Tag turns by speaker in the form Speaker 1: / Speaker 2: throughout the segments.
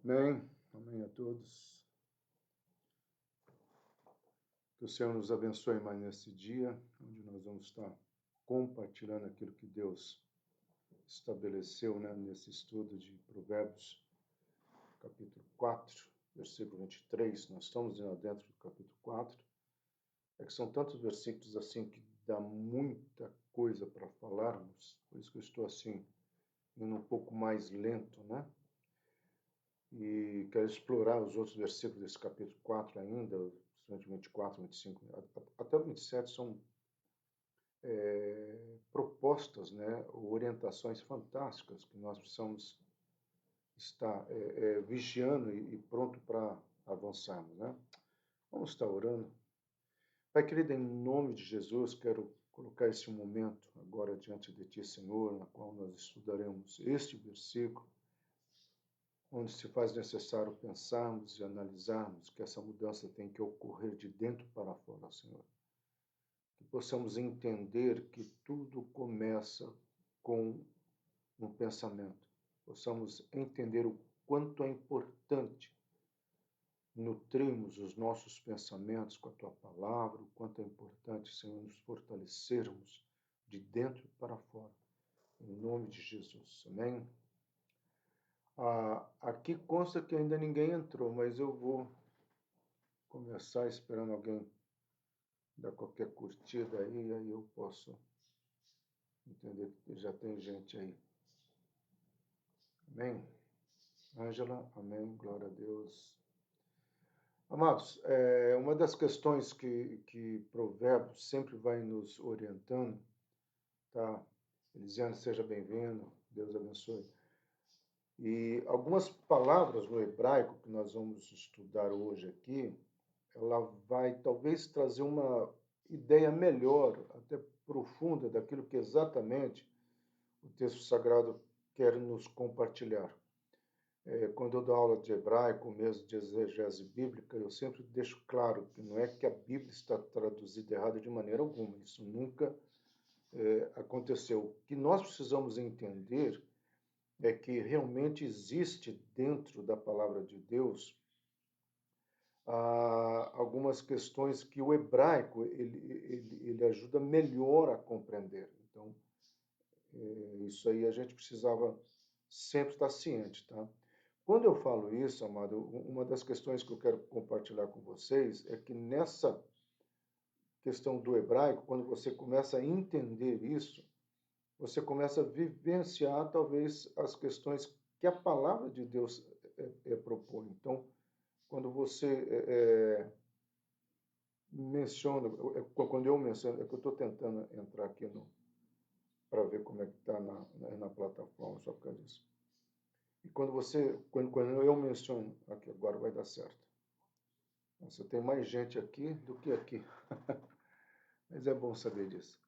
Speaker 1: Amém. Amém a todos. Que o Senhor nos abençoe mais nesse dia, onde nós vamos estar compartilhando aquilo que Deus estabeleceu, nesse estudo de Provérbios, capítulo 4, versículo 23. Nós estamos dentro do capítulo 4. É que são tantos versículos assim que dá muita coisa para falarmos, por isso que eu estou assim, indo um pouco mais lento, E quero explorar os outros versículos desse capítulo 4 ainda, principalmente 24, 25, até o 27 são propostas, orientações fantásticas que nós precisamos estar vigiando e pronto para avançarmos, Vamos estar orando. Pai querido, em nome de Jesus, quero colocar esse momento agora diante de Ti, Senhor, na qual nós estudaremos este versículo, onde se faz necessário pensarmos e analisarmos que essa mudança tem que ocorrer de dentro para fora, Senhor. Que possamos entender que tudo começa com um pensamento. Possamos entender o quanto é importante nutrirmos os nossos pensamentos com a Tua palavra, o quanto é importante, Senhor, nos fortalecermos de dentro para fora. Em nome de Jesus. Amém? Aqui consta que ainda ninguém entrou, mas eu vou começar esperando alguém dar qualquer curtida aí eu posso entender que já tem gente aí. Amém? Ângela, amém, glória a Deus. Amados, uma das questões que Provérbios sempre vai nos orientando, tá? Elisiane, seja bem-vindo, Deus abençoe. E algumas palavras no hebraico que nós vamos estudar hoje aqui, ela vai talvez trazer uma ideia melhor, até profunda, daquilo que exatamente o texto sagrado quer nos compartilhar. Quando eu dou aula de hebraico, mesmo de exegese bíblica, eu sempre deixo claro que não é que a Bíblia está traduzida errada de maneira alguma, isso nunca aconteceu. O que nós precisamos entender é que realmente existe dentro da palavra de Deus algumas questões que o hebraico ele ajuda melhor a compreender. Então, isso aí a gente precisava sempre estar ciente, tá? Quando eu falo isso, amado, uma das questões que eu quero compartilhar com vocês é que nessa questão do hebraico, quando você começa a entender isso, você começa a vivenciar talvez as questões que a palavra de Deus propõe. Então, quando você menciona, quando eu menciono, é que eu estou tentando entrar aqui para ver como é que está na plataforma, só por causa disso. E quando eu menciono, aqui agora vai dar certo. Você tem mais gente aqui do que aqui, mas é bom saber disso.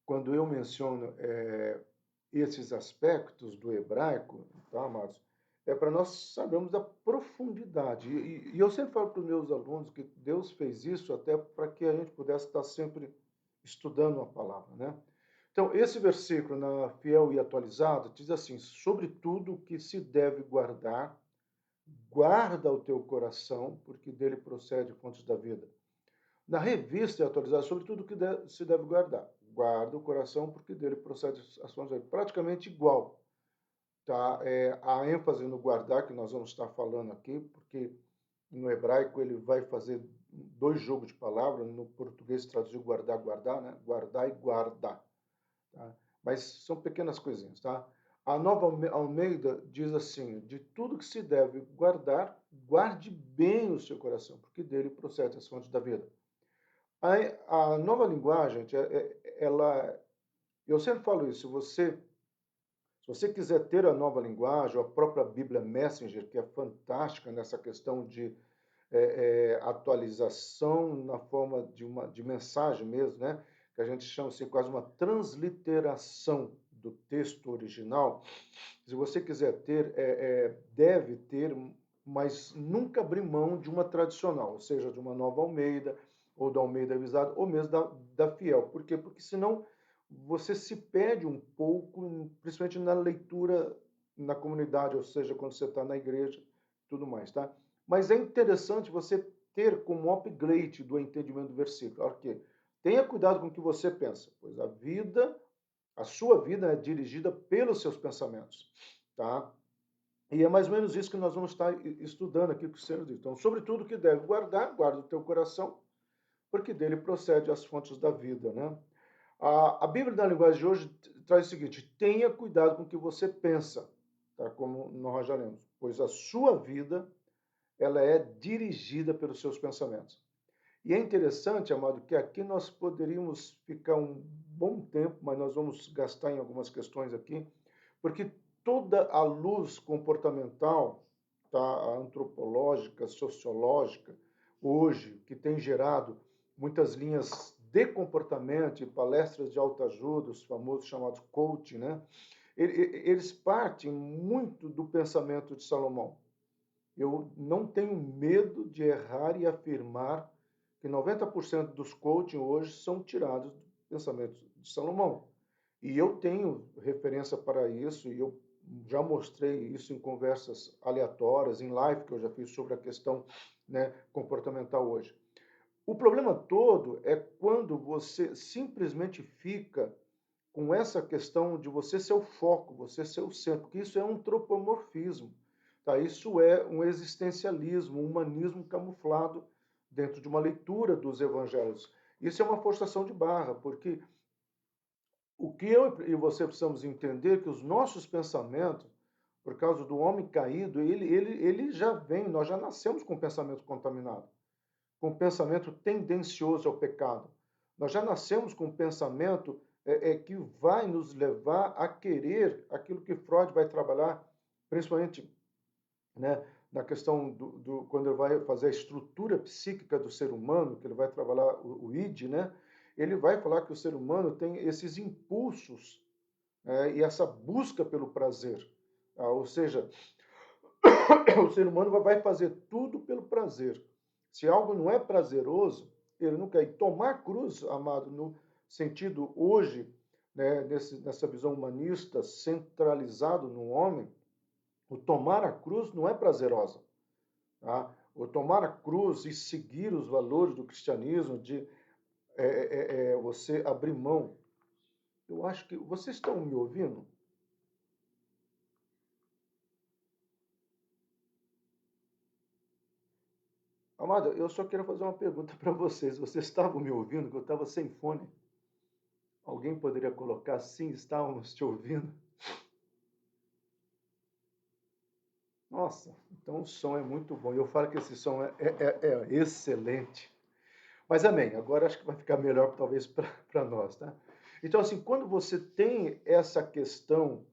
Speaker 1: Quando eu menciono esses aspectos do hebraico, tá, amados? É para nós sabermos da profundidade. E eu sempre falo para os meus alunos que Deus fez isso até para que a gente pudesse estar sempre estudando a palavra, Então, esse versículo, na Fiel e Atualizada, diz assim: sobre tudo que se deve guardar, guarda o teu coração, porque dele procede fontes da vida. Na Revista e Atualizada, sobre tudo que se deve guardar, guarda o coração, porque dele procede as fontes da vida. Praticamente igual. Tá? A ênfase no guardar, que nós vamos estar falando aqui, porque no hebraico ele vai fazer dois jogos de palavras, no português traduziu guardar, guardar, Guardar e guardar. Tá? Mas são pequenas coisinhas, tá? A Nova Almeida diz assim: de tudo que se deve guardar, guarde bem o seu coração, porque dele procede as fontes da vida. A nova linguagem, eu sempre falo isso, se você quiser ter a nova linguagem, a própria Bíblia Messenger, que é fantástica nessa questão de atualização na forma de mensagem mesmo, que a gente chama assim, quase uma transliteração do texto original. Se você quiser ter, deve ter, mas nunca abrir mão de uma tradicional, ou seja, de uma Nova Almeida, ou da Almeida Revisada, ou mesmo da Fiel. Por quê? Porque senão você se perde um pouco, principalmente na leitura na comunidade, ou seja, quando você está na igreja, tudo mais, tá? Mas é interessante você ter como upgrade do entendimento do versículo. Olha aqui. Tenha cuidado com o que você pensa, pois a sua vida é dirigida pelos seus pensamentos, tá? E é mais ou menos isso que nós vamos estar estudando aqui com o Senhor diz. Então, sobretudo que deve guardar, guarda o teu coração, porque dele procede as fontes da vida, né? A Bíblia, na linguagem de hoje, traz o seguinte: tenha cuidado com o que você pensa, tá? Como nós já lemos, pois a sua vida ela é dirigida pelos seus pensamentos. E é interessante, amado, que aqui nós poderíamos ficar um bom tempo, mas nós vamos gastar em algumas questões aqui, porque toda a luz comportamental, tá, a antropológica, sociológica, hoje, que tem gerado muitas linhas de comportamento e palestras de autoajuda, os famosos chamados coaching, né? Eles partem muito do pensamento de Salomão. Eu não tenho medo de errar e afirmar que 90% dos coaching hoje são tirados do pensamento de Salomão. E eu tenho referência para isso, e eu já mostrei isso em conversas aleatórias, em live que eu já fiz sobre a questão, né, comportamental hoje. O problema todo é quando você simplesmente fica com essa questão de você ser o foco, você ser o centro, porque isso é um antropomorfismo. Tá? Isso é um existencialismo, um humanismo camuflado dentro de uma leitura dos evangelhos. Isso é uma forçação de barra, porque o que eu e você precisamos entender é que os nossos pensamentos, por causa do homem caído, ele já vem, nós já nascemos com pensamento contaminado, com pensamento tendencioso ao pecado. Nós já nascemos com pensamento que vai nos levar a querer aquilo que Freud vai trabalhar, principalmente, né, na questão quando ele vai fazer a estrutura psíquica do ser humano, que ele vai trabalhar o id, né, ele vai falar que o ser humano tem esses impulsos e essa busca pelo prazer. Ou seja, o ser humano vai fazer tudo pelo prazer. Se algo não é prazeroso, ele não quer. E tomar cruz, amado, no sentido hoje, né, nessa visão humanista, centralizado no homem, o tomar a cruz não é prazerosa. Tá? O tomar a cruz e seguir os valores do cristianismo, de você abrir mão. Eu acho que vocês estão me ouvindo? Amada, eu só quero fazer uma pergunta para vocês. Vocês estavam me ouvindo? Que eu estava sem fone. Alguém poderia colocar sim, estávamos te ouvindo? Nossa, então o som é muito bom. Eu falo que esse som é excelente. Mas amém, agora acho que vai ficar melhor talvez para nós, tá? Então, assim, quando você tem essa questão,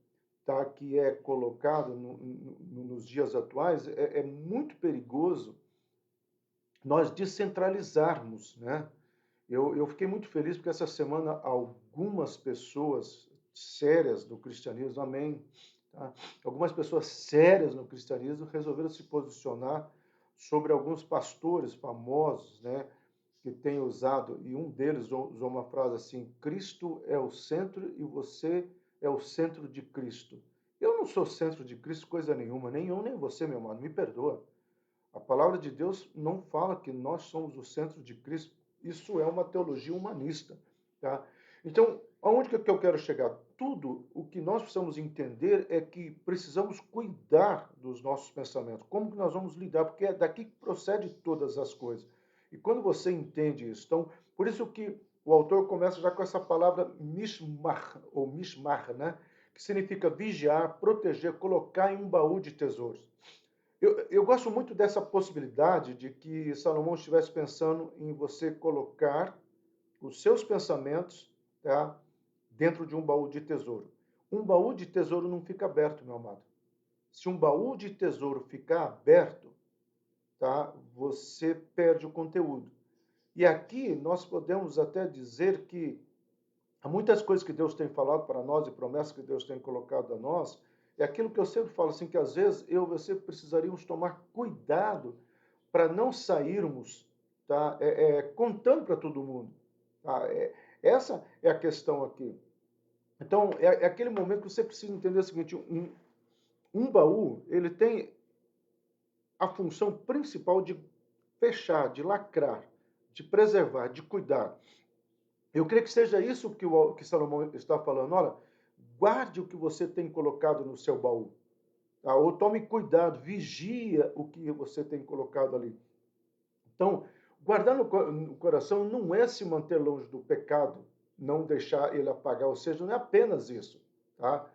Speaker 1: tá, que é colocado nos dias atuais, é muito perigoso nós descentralizarmos, né? Eu fiquei muito feliz porque essa semana algumas pessoas sérias do cristianismo, amém, tá? Algumas pessoas sérias no cristianismo resolveram se posicionar sobre alguns pastores famosos, né, que têm usado, e um deles usou uma frase assim: Cristo é o centro e você é o centro de Cristo. Eu não sou centro de Cristo coisa nenhuma, nem eu nem você, meu amado, me perdoa. A palavra de Deus não fala que nós somos o centro de Cristo. Isso é uma teologia humanista, tá? Então, aonde que eu quero chegar? Tudo o que nós precisamos entender é que precisamos cuidar dos nossos pensamentos. Como que nós vamos lidar? Porque é daqui que procede todas as coisas. E quando você entende isso, então, por isso que o autor começa já com essa palavra mishmar, ou mishmar, né? Que significa vigiar, proteger, colocar em um baú de tesouros. Eu gosto muito dessa possibilidade de que Salomão estivesse pensando em você colocar os seus pensamentos, tá, dentro de um baú de tesouro. Um baú de tesouro não fica aberto, meu amado. Se um baú de tesouro ficar aberto, tá, você perde o conteúdo. E aqui nós podemos até dizer que há muitas coisas que Deus tem falado para nós e promessas que Deus tem colocado a nós. É aquilo que eu sempre falo, assim, que às vezes eu e você precisaríamos tomar cuidado para não sairmos, tá, contando para todo mundo. Tá? Essa é a questão aqui. Então, é aquele momento que você precisa entender o seguinte: um baú, ele tem a função principal de fechar, de lacrar, de preservar, de cuidar. Eu creio que seja isso que Salomão está falando. Olha, guarde o que você tem colocado no seu baú. Tá? Ou tome cuidado, vigia o que você tem colocado ali. Então, guardar no coração não é se manter longe do pecado, não deixar ele apagar, ou seja, não é apenas isso. Tá?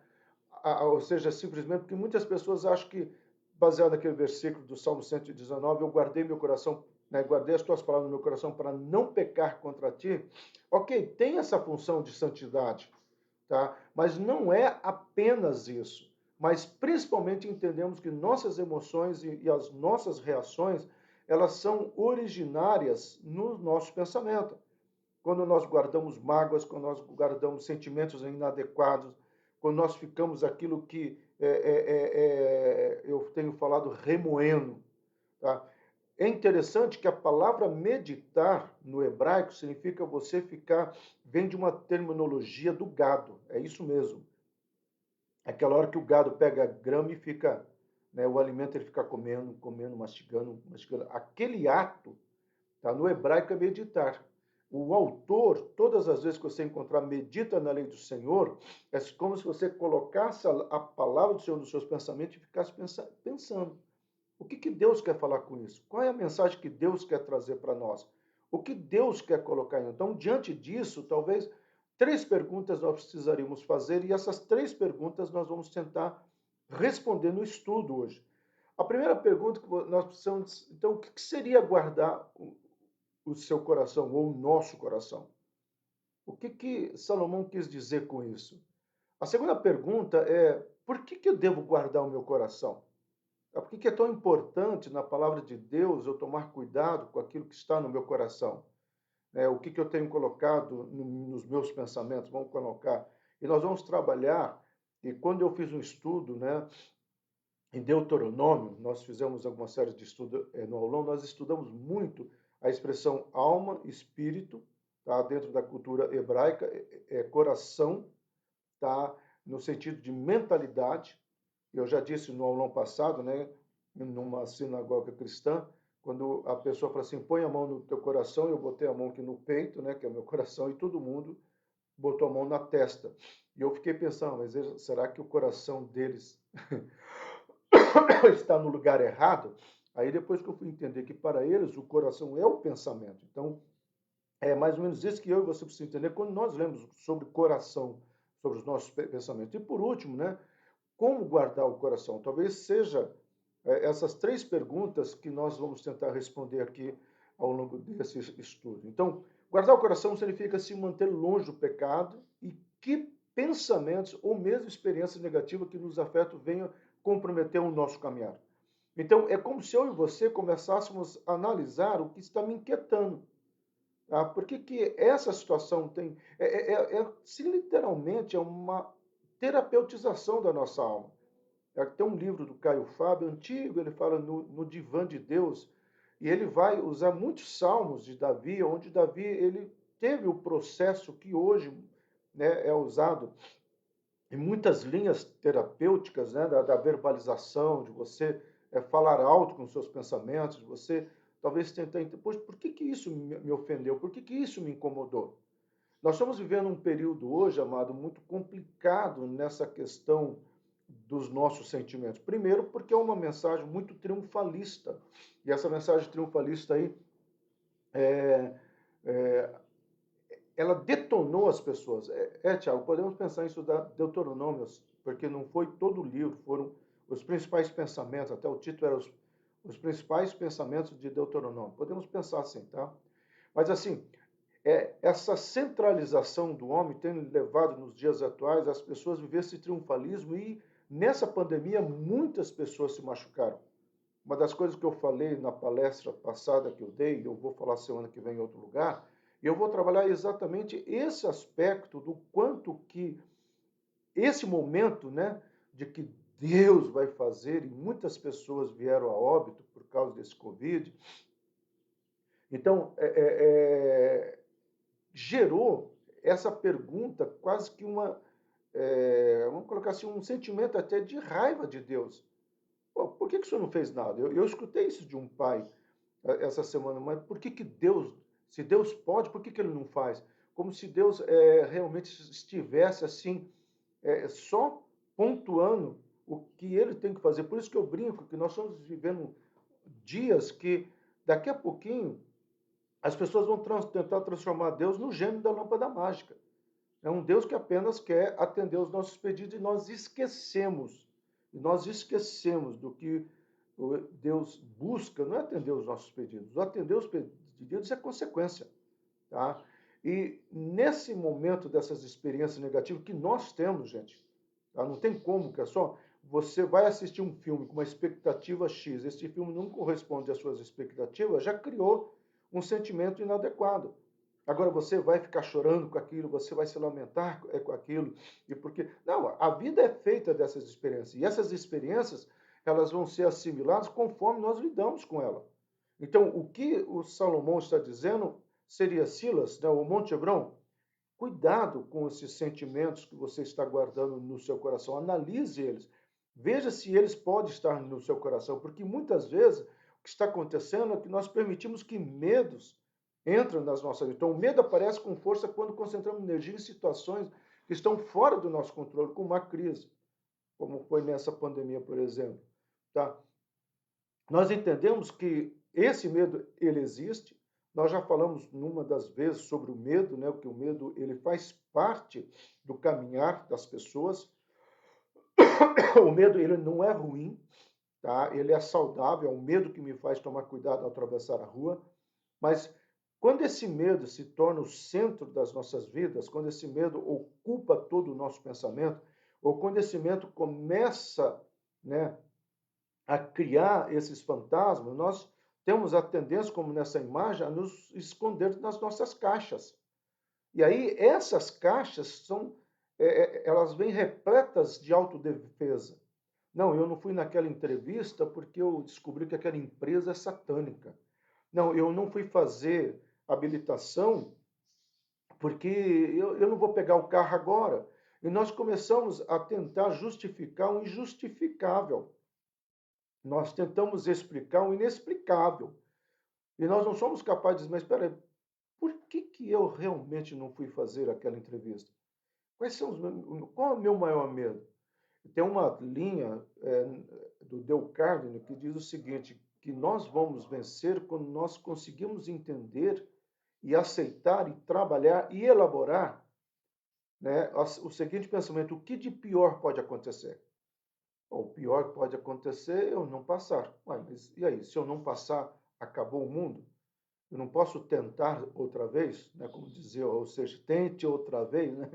Speaker 1: Ou seja, simplesmente porque muitas pessoas acham que, baseado naquele versículo do Salmo 119, eu guardei meu coração, né, guardei as tuas palavras no meu coração para não pecar contra ti. Ok, tem essa função de santidade, tá? Mas não é apenas isso. Mas principalmente entendemos que nossas emoções e as nossas reações, elas são originárias no nosso pensamento. Quando nós guardamos mágoas, quando nós guardamos sentimentos inadequados, quando nós ficamos aquilo que eu tenho falado remoendo. Tá? É interessante que a palavra meditar no hebraico significa você ficar, vem de uma terminologia do gado, é isso mesmo. Aquela hora que o gado pega grama e fica, né, o alimento ele fica comendo, comendo, mastigando, mastigando. Aquele ato, tá, no hebraico é meditar. O autor, todas as vezes que você encontrar medita na lei do Senhor, é como se você colocasse a palavra do Senhor nos seus pensamentos e ficasse pensando. O que Deus quer falar com isso? Qual é a mensagem que Deus quer trazer para nós? O que Deus quer colocar em? Então, diante disso, talvez 3 perguntas nós precisaríamos fazer e essas 3 perguntas nós vamos tentar responder no estudo hoje. A primeira pergunta que nós precisamos, então, o que seria guardar o seu coração ou o nosso coração? O que Salomão quis dizer com isso? A segunda pergunta é: por que eu devo guardar o meu coração? Por que é tão importante na palavra de Deus eu tomar cuidado com aquilo que está no meu coração? O que eu tenho colocado nos meus pensamentos? Vamos colocar. E nós vamos trabalhar, e quando eu fiz um estudo, né, em Deuteronômio, nós fizemos alguma série de estudos no aulão, nós estudamos muito a expressão alma, espírito, tá, dentro da cultura hebraica, coração, tá, no sentido de mentalidade. Eu já disse no aulão passado, né, numa sinagoga cristã, quando a pessoa fala assim, põe a mão no teu coração, eu botei a mão aqui no peito, né, que é o meu coração, e todo mundo botou a mão na testa. E eu fiquei pensando, mas será que o coração deles está no lugar errado? Aí depois que eu fui entender que para eles o coração é o pensamento. Então, é mais ou menos isso que eu e você precisamos entender quando nós lemos sobre coração, sobre os nossos pensamentos. E por último, né, como guardar o coração? Talvez seja essas 3 perguntas que nós vamos tentar responder aqui ao longo desse estudo. Então, guardar o coração significa se manter longe do pecado e que pensamentos ou mesmo experiências negativas que nos afetam venham comprometer o nosso caminhar. Então, é como se eu e você começássemos a analisar o que está me inquietando. Tá? Por que essa situação tem... se literalmente é uma terapeutização da nossa alma. Tem um livro do Caio Fábio, antigo, ele fala no Divã de Deus, e ele vai usar muitos salmos de Davi, onde Davi ele teve o processo que hoje, né, é usado em muitas linhas terapêuticas, né, da verbalização, de você falar alto com seus pensamentos, de você talvez tentar entender, poxa, por que isso me ofendeu? Por que isso me incomodou? Nós estamos vivendo um período hoje, amado, muito complicado nessa questão dos nossos sentimentos. Primeiro, porque é uma mensagem muito triunfalista. E essa mensagem triunfalista aí, é, é, ela detonou as pessoas. Tiago, podemos pensar em estudar Deuteronômio, porque não foi todo o livro, foram os principais pensamentos, até o título era os principais pensamentos de Deuteronômio. Podemos pensar assim, tá? Mas assim, essa centralização do homem tem levado nos dias atuais as pessoas a viver esse triunfalismo e nessa pandemia muitas pessoas se machucaram. Uma das coisas que eu falei na palestra passada que eu dei, eu vou falar semana que vem em outro lugar, e eu vou trabalhar exatamente esse aspecto do quanto que esse momento, né, de que Deus vai fazer, e muitas pessoas vieram a óbito por causa desse Covid. Então, gerou essa pergunta quase que vamos colocar assim, um sentimento até de raiva de Deus. Pô, por que que o senhor não fez nada? Eu escutei isso de um pai essa semana, mas por que que Deus, se Deus pode, por que que ele não faz? Como se Deus realmente estivesse assim, só pontuando o que ele tem que fazer. Por isso que eu brinco que nós estamos vivendo dias que daqui a pouquinho as pessoas vão tentar transformar Deus no gênio da lâmpada mágica. É um Deus que apenas quer atender os nossos pedidos e nós esquecemos do que Deus busca, não é atender os nossos pedidos. Atender os pedidos é consequência, tá? E nesse momento dessas experiências negativas que nós temos, gente, tá? Não tem como, que é só você vai assistir um filme com uma expectativa X, esse filme não corresponde às suas expectativas, já criou um sentimento inadequado. Agora você vai ficar chorando com aquilo, você vai se lamentar com aquilo, e porque não, a vida é feita dessas experiências, e essas experiências elas vão ser assimiladas conforme nós lidamos com ela. Então, o que o Salomão está dizendo seria, Silas, né, o Monte Hebron, cuidado com esses sentimentos que você está guardando no seu coração, analise eles, veja se eles podem estar no seu coração, porque muitas vezes o que está acontecendo é que nós permitimos que medos entram nas nossas vidas. Então, o medo aparece com força quando concentramos energia em situações que estão fora do nosso controle, como uma crise, como foi nessa pandemia, por exemplo. Tá? Nós entendemos que esse medo ele existe. Nós já falamos numa das vezes sobre o medo, né? Que o medo ele faz parte do caminhar das pessoas. O medo ele não é ruim, tá? Ele é saudável, é o medo que me faz tomar cuidado ao atravessar a rua. Mas quando esse medo se torna o centro das nossas vidas, quando esse medo ocupa todo o nosso pensamento, ou quando esse medo começa, né, a criar esses fantasmas, nós temos a tendência, como nessa imagem, a nos esconder nas nossas caixas. E aí essas caixas elas vêm repletas de autodefesa. Não, eu não fui naquela entrevista porque eu descobri que aquela empresa é satânica. Não, eu não fui fazer habilitação porque eu não vou pegar o carro agora. E nós começamos a tentar justificar o injustificável. Nós tentamos explicar o inexplicável. E nós não somos capazes de dizer, mas espera aí, por que, que eu realmente não fui fazer aquela entrevista? Qual é o meu maior medo? Tem uma linha do Dale Carnegie que diz o seguinte, que nós vamos vencer quando nós conseguimos entender e aceitar e trabalhar e elaborar, né, o seguinte pensamento, o que de pior pode acontecer? O pior que pode acontecer é eu não passar. Ué, mas e aí, se eu não passar, acabou o mundo? Eu não posso tentar outra vez, né? Como dizia, ou seja, tente outra vez, né?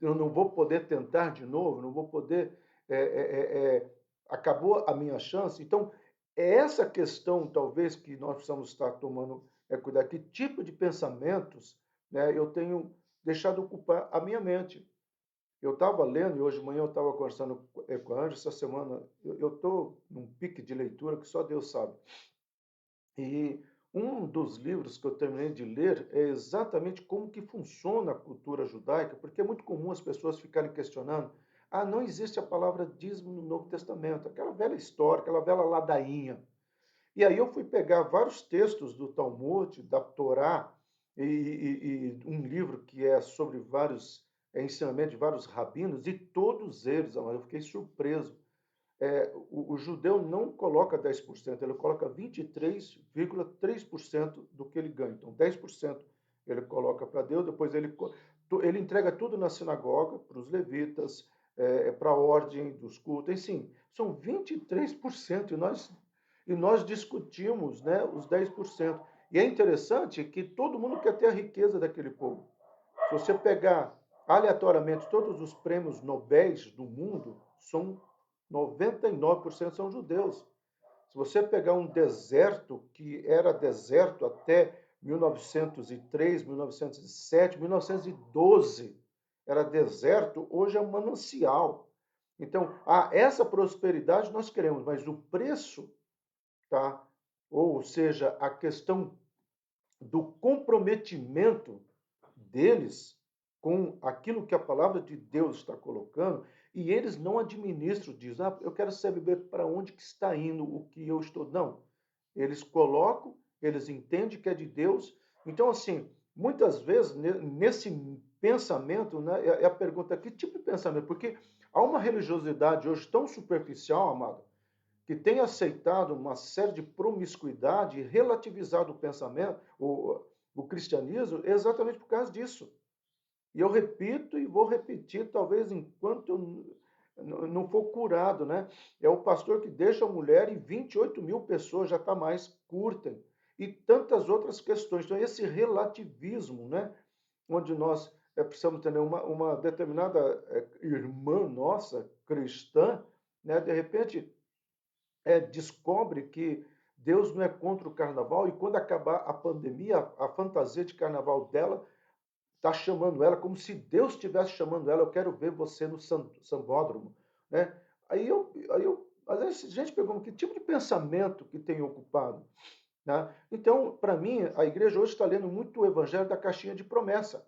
Speaker 1: Eu não vou poder tentar de novo, não vou poder. Acabou a minha chance. Então, é essa questão, talvez, que nós precisamos estar tomando cuidado. Que tipo de pensamentos, né, eu tenho deixado ocupar a minha mente? Eu estava lendo, e hoje de manhã eu estava conversando com a Ângela, essa semana eu estou num pique de leitura que só Deus sabe. E um dos livros que eu terminei de ler é exatamente como que funciona a cultura judaica, porque é muito comum as pessoas ficarem questionando, não existe a palavra dízimo no Novo Testamento, aquela velha história, aquela velha ladainha. E aí eu fui pegar vários textos do Talmud, da Torá, e um livro que é sobre vários ensinamentos de vários rabinos, e todos eles, eu fiquei surpreso. O judeu não coloca 10%, ele coloca 23,3% do que ele ganha. Então, 10% ele coloca para Deus, depois ele entrega tudo na sinagoga, para os levitas, para a ordem dos cultos, enfim, são 23%, e nós discutimos, né, os 10%. E é interessante que todo mundo quer ter a riqueza daquele povo. Se você pegar aleatoriamente todos os prêmios Nobéis do mundo, são 99% são judeus. Se você pegar um deserto que era deserto até 1903, 1907, 1912, era deserto, hoje é um manancial. Então, essa prosperidade nós queremos, mas o preço, tá? Ou seja, a questão do comprometimento deles com aquilo que a palavra de Deus está colocando, E eles não administram disso. Ah, eu quero saber para onde que está indo o que eu estou. Não. Eles colocam, eles entendem que é de Deus. Então, assim, muitas vezes, nesse pensamento, né, é a pergunta, que tipo de pensamento? Porque há uma religiosidade hoje tão superficial, amado, que tem aceitado uma série de promiscuidade e relativizado o pensamento, o cristianismo, exatamente por causa disso. E eu repito e vou repetir, talvez enquanto eu não for curado, né? É o pastor que deixa a mulher e 28 mil pessoas já está mais curtem. E tantas outras questões. Então, esse relativismo, né? Onde nós precisamos ter uma determinada irmã nossa, cristã, né? De repente, descobre que Deus não é contra o carnaval e quando acabar a pandemia, a fantasia de carnaval dela está chamando ela como se Deus estivesse chamando ela. Eu quero ver você no sambódromo, né? Às vezes a gente pergunta que tipo de pensamento que tem ocupado, né? Então, para mim, a igreja hoje está lendo muito o Evangelho da caixinha de promessa.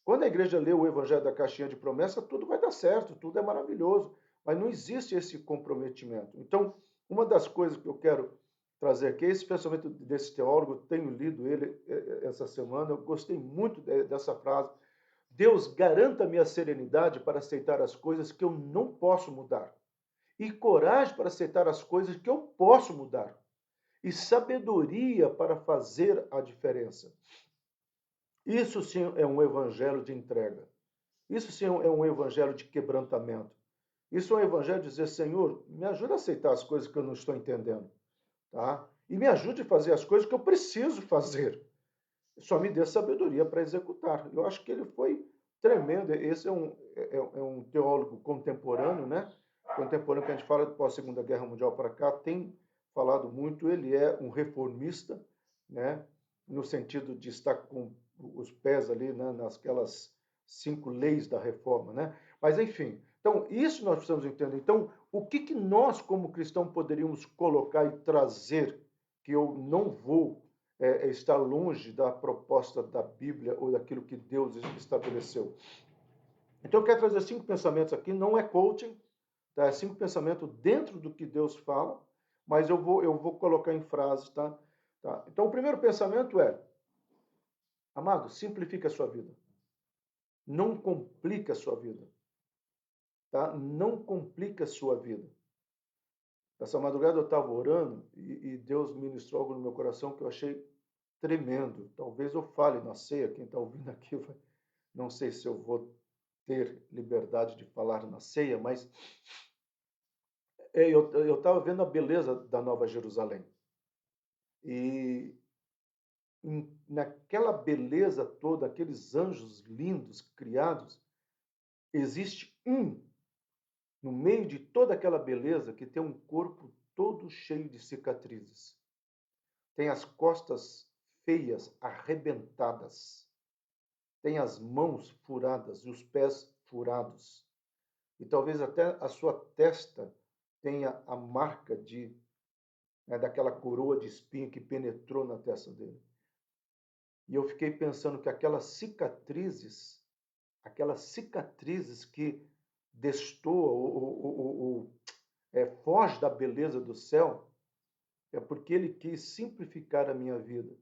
Speaker 1: Quando a igreja lê o Evangelho da caixinha de promessa, tudo vai dar certo, tudo é maravilhoso, mas não existe esse comprometimento. Então, uma das coisas que eu quero trazer aqui, esse pensamento desse teólogo, tenho lido ele essa semana, eu gostei muito dessa frase. Deus, garanta-me a serenidade para aceitar as coisas que eu não posso mudar, e coragem para aceitar as coisas que eu posso mudar, e sabedoria para fazer a diferença. Isso sim é um evangelho de entrega. Isso sim é um evangelho de quebrantamento. Isso é um evangelho de dizer, Senhor, me ajuda a aceitar as coisas que eu não estou entendendo, tá? E me ajude a fazer as coisas que eu preciso fazer. Só me dê sabedoria para executar. Eu acho que ele foi tremendo. Esse é um teólogo contemporâneo, né? Contemporâneo que a gente fala de pós-Segunda Guerra Mundial para cá, tem falado muito. Ele é um reformista, né? No sentido de estar com os pés ali, né? Nasquelas 5 leis da reforma, né? Mas, enfim, então, isso nós precisamos entender. Então, o que nós, como cristãos, poderíamos colocar e trazer que eu não vou estar longe da proposta da Bíblia ou daquilo que Deus estabeleceu. Então, eu quero trazer 5 pensamentos aqui, não é coaching, tá? É 5 pensamentos dentro do que Deus fala, mas eu vou colocar em frases, tá? Então, o primeiro pensamento é, amado, simplifica a sua vida. Não complica a sua vida, tá? Não complica a sua vida. Essa madrugada eu estava orando e Deus ministrou algo no meu coração que eu achei tremendo. Talvez eu fale na ceia, quem está ouvindo aqui, não sei se eu vou ter liberdade de falar na ceia, mas eu estava vendo a beleza da Nova Jerusalém. E naquela beleza toda, aqueles anjos lindos criados, existe um no meio de toda aquela beleza que tem um corpo todo cheio de cicatrizes. Tem as costas feias, arrebentadas. Tem as mãos furadas e os pés furados. E talvez até a sua testa tenha a marca daquela coroa de espinho que penetrou na testa dele. E eu fiquei pensando que aquelas cicatrizes que destoam ou foge da beleza do céu, é porque ele quis simplificar a minha vida,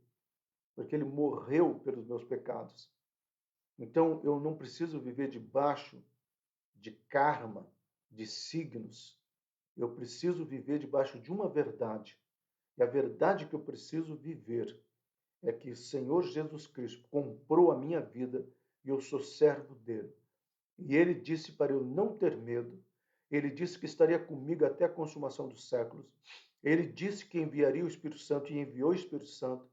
Speaker 1: porque ele morreu pelos meus pecados. Então eu não preciso viver debaixo de karma, de signos. Eu preciso viver debaixo de uma verdade. E a verdade que eu preciso viver é que o Senhor Jesus Cristo comprou a minha vida e eu sou servo dele. E ele disse para eu não ter medo. Ele disse que estaria comigo até a consumação dos séculos. Ele disse que enviaria o Espírito Santo e enviou o Espírito Santo.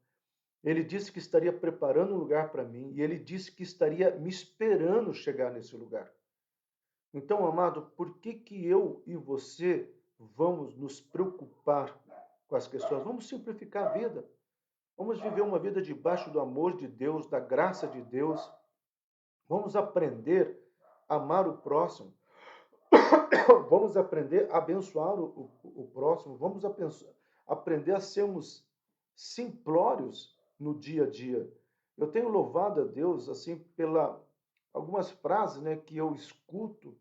Speaker 1: Ele disse que estaria preparando um lugar para mim e ele disse que estaria me esperando chegar nesse lugar. Então, amado, por que eu e você vamos nos preocupar com as questões? Vamos simplificar a vida. Vamos viver uma vida debaixo do amor de Deus, da graça de Deus. Vamos aprender a amar o próximo. Vamos aprender a abençoar o próximo. Vamos aprender a sermos simplórios no dia a dia. Eu tenho louvado a Deus assim pela algumas frases, né, que eu escuto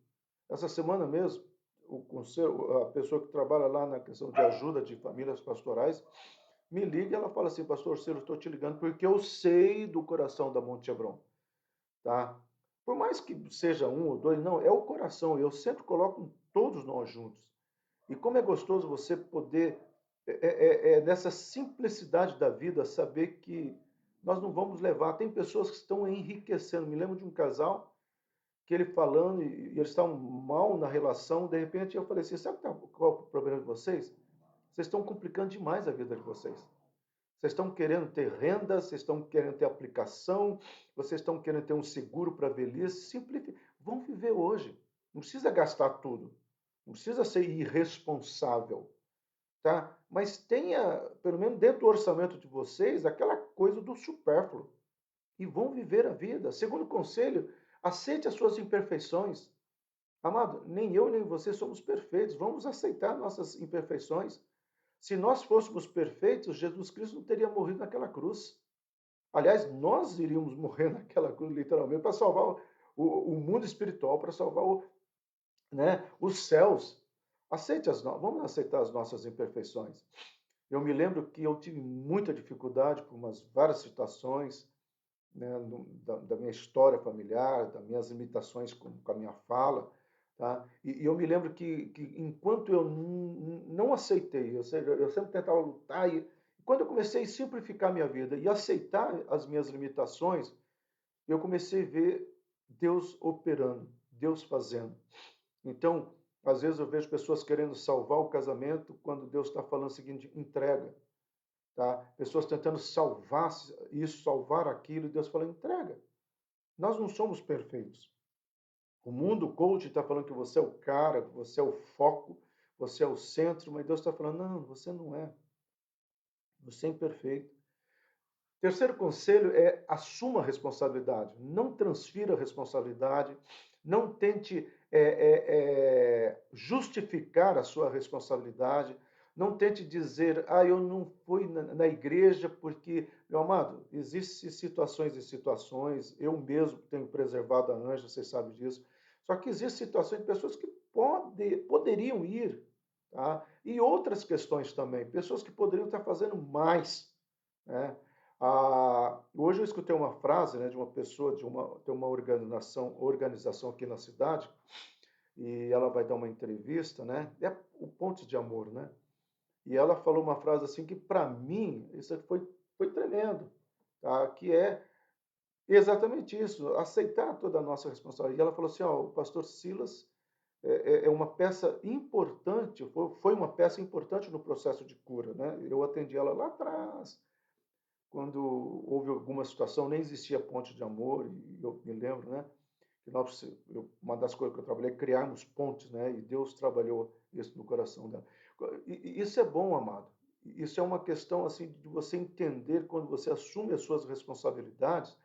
Speaker 1: Essa semana mesmo, o conselho, a pessoa que trabalha lá na questão de ajuda de famílias pastorais, me liga e ela fala assim, pastor Ciro, estou te ligando porque eu sei do coração da Monte Hebron, tá? Por mais que seja um ou dois, não, é o coração. Eu sempre coloco todos nós juntos. E como é gostoso você poder, nessa simplicidade da vida, saber que nós não vamos levar. Tem pessoas que estão enriquecendo. Me lembro de um casal que ele falando, e eles estavam mal na relação, de repente eu falei assim, sabe qual é o problema de vocês? Vocês estão complicando demais a vida de vocês. Vocês estão querendo ter renda, vocês estão querendo ter aplicação, vocês estão querendo ter um seguro para velhice. Simplifica. Vão viver hoje. Não precisa gastar tudo. Não precisa ser irresponsável, tá? Mas tenha, pelo menos dentro do orçamento de vocês, aquela coisa do supérfluo. E vão viver a vida. Segundo conselho, aceite as suas imperfeições. Amado, nem eu nem você somos perfeitos. Vamos aceitar nossas imperfeições. Se nós fôssemos perfeitos, Jesus Cristo não teria morrido naquela cruz. Aliás, nós iríamos morrer naquela cruz, literalmente, para salvar o mundo espiritual, para salvar os céus. Vamos aceitar as nossas imperfeições. Eu me lembro que eu tive muita dificuldade por várias situações, né, da minha história familiar, das minhas limitações com a minha fala. Tá? E eu me lembro que enquanto eu não aceitei, eu sempre tentava lutar, e quando eu comecei a simplificar minha vida e aceitar as minhas limitações, eu comecei a ver Deus operando, Deus fazendo. Então, às vezes eu vejo pessoas querendo salvar o casamento quando Deus está falando o seguinte, entrega. Tá? Pessoas tentando salvar isso, salvar aquilo, e Deus fala, entrega. Nós não somos perfeitos. O mundo coach está falando que você é o cara, que você é o foco, você é o centro, mas Deus está falando, não, você não é. Você é imperfeito. Terceiro conselho é assuma a responsabilidade. Não transfira a responsabilidade. Não tente justificar a sua responsabilidade. Não tente dizer, eu não fui na igreja porque, meu amado, existem situações e situações. Eu mesmo tenho preservado a Ângela, vocês sabem disso. Só que existem situações de pessoas que poderiam ir, tá? E outras questões também, pessoas que poderiam estar fazendo mais, né? Hoje eu escutei uma frase, né, de uma pessoa tem uma organização aqui na cidade, e ela vai dar uma entrevista, né? É o Pontes de Amor, né? E ela falou uma frase assim que para mim isso foi tremendo, tá? Que é exatamente isso, aceitar toda a nossa responsabilidade. E ela falou assim, o pastor Silas é uma peça importante, foi uma peça importante no processo de cura, né? Eu atendi ela lá atrás, quando houve alguma situação, nem existia ponte de amor, e eu me lembro, né? Que uma das coisas que eu trabalhei é criarmos pontes, né? E Deus trabalhou isso no coração dela. E isso é bom, amado. Isso é uma questão assim de você entender quando você assume as suas responsabilidades,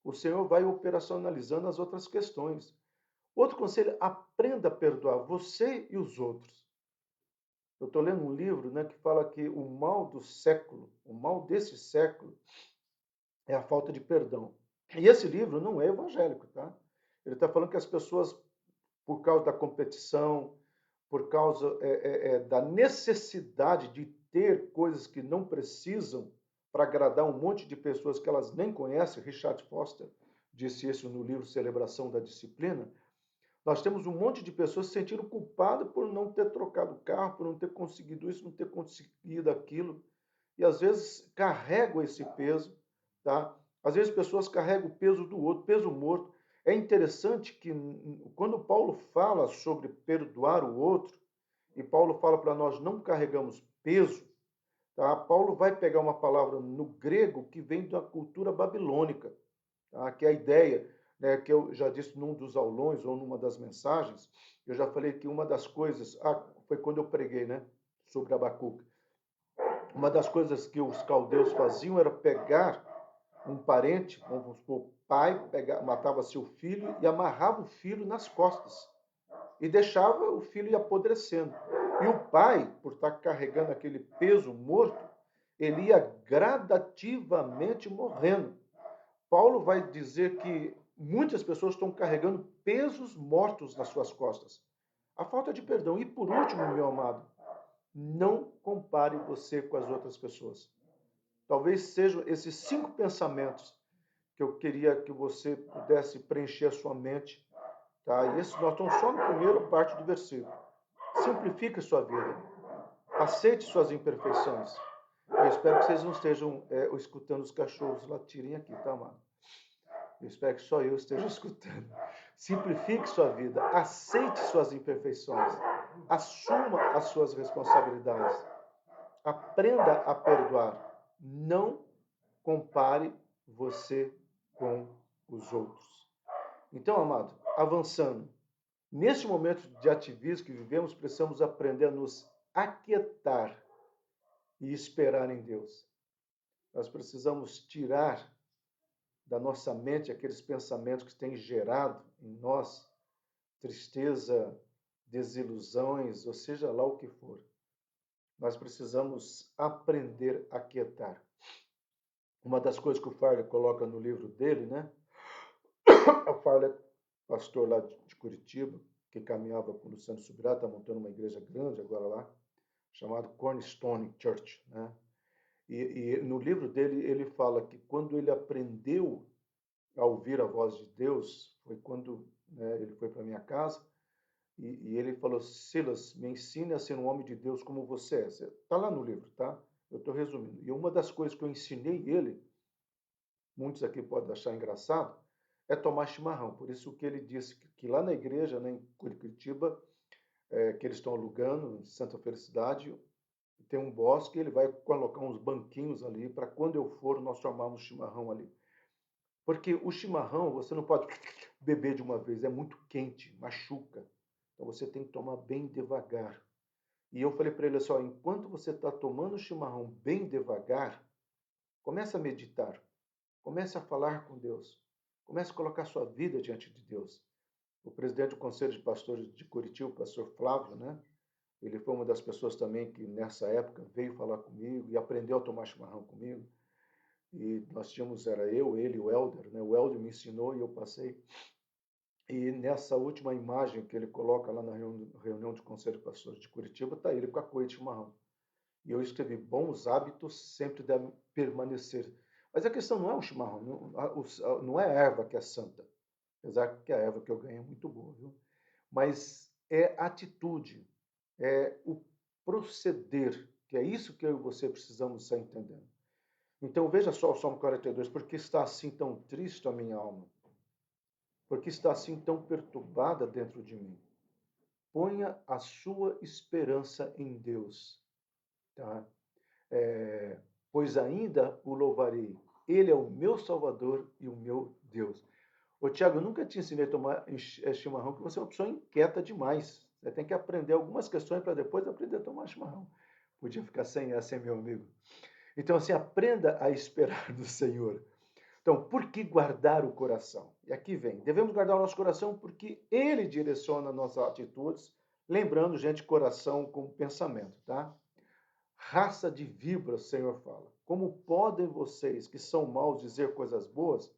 Speaker 1: o Senhor vai operacionalizando as outras questões. Outro conselho, aprenda a perdoar você e os outros. Eu estou lendo um livro, né, que fala que o mal do século, o mal desse século, é a falta de perdão. E esse livro não é evangélico, tá? Ele está falando que as pessoas, por causa da competição, por causa da necessidade de ter coisas que não precisam para agradar um monte de pessoas que elas nem conhecem, Richard Foster disse isso no livro Celebração da Disciplina, nós temos um monte de pessoas se sentindo culpadas por não ter trocado o carro, por não ter conseguido isso, não ter conseguido aquilo, e às vezes carregam esse peso, tá? Às vezes pessoas carregam o peso do outro, peso morto. É interessante que quando Paulo fala sobre perdoar o outro, e Paulo fala para nós não carregamos peso, tá? Paulo vai pegar uma palavra no grego que vem da cultura babilônica, tá? Que é a ideia, né, que eu já disse num dos aulões ou numa das mensagens, eu já falei que uma das coisas, foi quando eu preguei, né, sobre Abacuque. Uma das coisas que os caldeus faziam era pegar um parente, vamos supor, pai, matava seu filho e amarrava o filho nas costas e deixava o filho ir apodrecendo. E o pai, por estar carregando aquele peso morto, ele ia gradativamente morrendo. Paulo vai dizer que muitas pessoas estão carregando pesos mortos nas suas costas. A falta de perdão. E por último, meu amado, não compare você com as outras pessoas. Talvez sejam esses 5 pensamentos que eu queria que você pudesse preencher a sua mente. Tá? E nós estamos só na primeira parte do versículo. Simplifique sua vida. Aceite suas imperfeições. Eu espero que vocês não estejam escutando os cachorros latirem aqui, tá, amado? Eu espero que só eu esteja escutando. Simplifique sua vida. Aceite suas imperfeições. Assuma as suas responsabilidades. Aprenda a perdoar. Não compare você com os outros. Então, amado, avançando. Neste momento de ativismo que vivemos, precisamos aprender a nos aquietar e esperar em Deus. Nós precisamos tirar da nossa mente aqueles pensamentos que têm gerado em nós tristeza, desilusões, ou seja lá o que for. Nós precisamos aprender a aquietar. Uma das coisas que o Farley coloca no livro dele, né? O Farley, pastor lá de Curitiba, que caminhava com o Luciano Subirá, está montando uma igreja grande agora lá, chamado Cornerstone Church, né? E no livro dele, ele fala que quando ele aprendeu a ouvir a voz de Deus, foi quando, né, ele foi para minha casa, e ele falou: Silas, me ensine a ser um homem de Deus como você é. Está lá no livro, tá? Eu estou resumindo. E uma das coisas que eu ensinei ele, muitos aqui podem achar engraçado, é tomar chimarrão. Por isso que ele disse que lá na igreja, né, em Curitiba, que eles estão alugando, em Santa Felicidade, tem um bosque, ele vai colocar uns banquinhos ali para quando eu for nós tomarmos chimarrão ali. Porque o chimarrão você não pode beber de uma vez, é muito quente, machuca. Então você tem que tomar bem devagar. E eu falei para ele assim, ó, enquanto você está tomando chimarrão bem devagar, comece a meditar, comece a falar com Deus, comece a colocar sua vida diante de Deus. O presidente do Conselho de Pastores de Curitiba, o pastor Flávio, né? Ele foi uma das pessoas também que nessa época veio falar comigo e aprendeu a tomar chimarrão comigo. E nós tínhamos, era eu, ele e o Helder, né? O Helder me ensinou e eu passei. E nessa última imagem que ele coloca lá na reunião de Conselho de Pastores de Curitiba, está ele com a cuia de chimarrão. E eu escrevi, bons hábitos sempre devem permanecer. Mas a questão não é o chimarrão, não é a erva que é santa. Apesar que a erva que eu ganhei é muito boa, viu? Mas é atitude, é o proceder, que é isso que eu e você precisamos estar entendendo. Então veja só o Salmo 42, por que está assim tão triste a minha alma? Por que está assim tão perturbada dentro de mim? Ponha a sua esperança em Deus, tá? Pois ainda o louvarei. Ele é o meu Salvador e o meu Deus. Ô, Tiago, eu nunca te ensinei a tomar chimarrão, porque você é uma pessoa inquieta demais. Você tem que aprender algumas questões para depois aprender a tomar chimarrão. Podia ficar sem essa, hein, meu amigo? Então, assim, aprenda a esperar do Senhor. Então, por que guardar o coração? E aqui vem, devemos guardar o nosso coração porque ele direciona nossas atitudes, lembrando, gente, coração como pensamento, tá? Raça de víboras, o Senhor fala. Como podem vocês, que são maus, dizer coisas boas?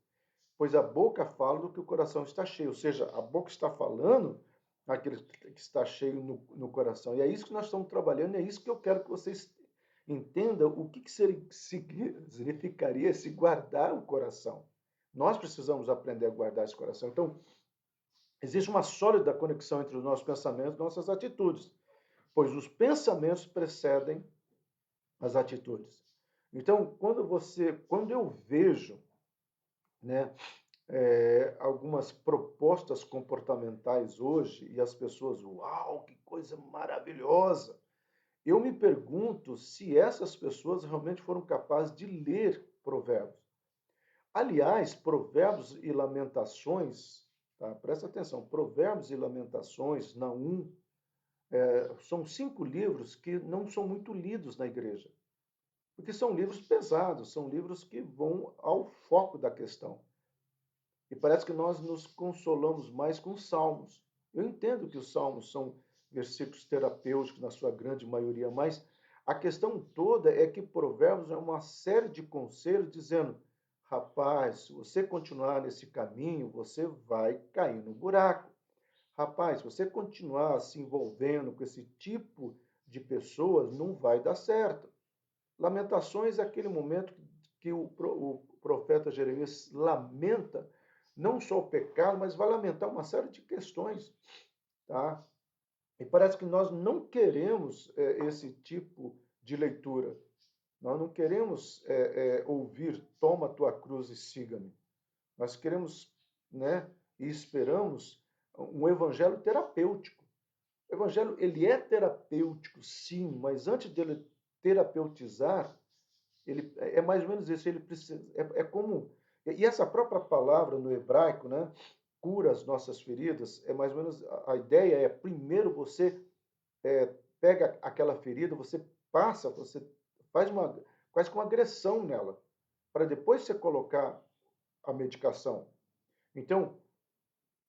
Speaker 1: Pois a boca fala do que o coração está cheio. Ou seja, a boca está falando aquilo que está cheio no coração. E é isso que nós estamos trabalhando, e é isso que eu quero que vocês entendam o que significaria se guardar o coração. Nós precisamos aprender a guardar esse coração. Então, existe uma sólida conexão entre os nossos pensamentos e nossas atitudes, pois os pensamentos precedem as atitudes. Então, quando eu vejo, né, algumas propostas comportamentais hoje e as pessoas, uau, que coisa maravilhosa! Eu me pergunto se essas pessoas realmente foram capazes de ler Provérbios. Aliás, Provérbios e Lamentações, tá? Presta atenção, Provérbios e Lamentações, Naum, são 5 livros que não são muito lidos na igreja, porque são livros pesados, são livros que vão ao foco da questão. E parece que nós nos consolamos mais com os salmos. Eu entendo que os salmos são versículos terapêuticos na sua grande maioria, mas a questão toda é que Provérbios é uma série de conselhos dizendo: Rapaz, se você continuar nesse caminho, você vai cair no buraco. Rapaz, se você continuar se envolvendo com esse tipo de pessoas, não vai dar certo. Lamentações é aquele momento que o profeta Jeremias lamenta não só o pecado, mas vai lamentar uma série de questões, tá? E parece que nós não queremos esse tipo de leitura. Nós não queremos ouvir, toma a tua cruz e siga-me. Nós queremos, né, e esperamos um evangelho terapêutico. O evangelho, ele é terapêutico, sim, mas antes dele terapeutizar, ele é mais ou menos isso, ele precisa, é como, e essa própria palavra no hebraico, né, cura as nossas feridas, é mais ou menos, a ideia é, primeiro você pega aquela ferida, você passa, você faz uma, quase que uma agressão nela, para depois você colocar a medicação. Então,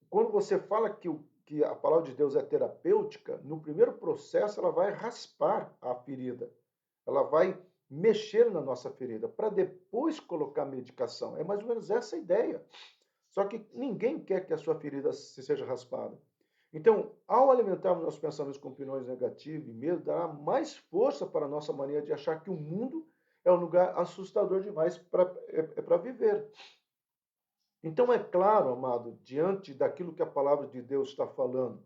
Speaker 1: quando você fala que a palavra de Deus é terapêutica, no primeiro processo ela vai raspar a ferida, ela vai mexer na nossa ferida, para depois colocar medicação. É mais ou menos essa a ideia. Só que ninguém quer que a sua ferida seja raspada. Então, ao alimentarmos nossos pensamentos com opiniões negativas e medo, dará mais força para a nossa mania de achar que o mundo é um lugar assustador demais para viver. Então, é claro, amado, diante daquilo que a palavra de Deus está falando,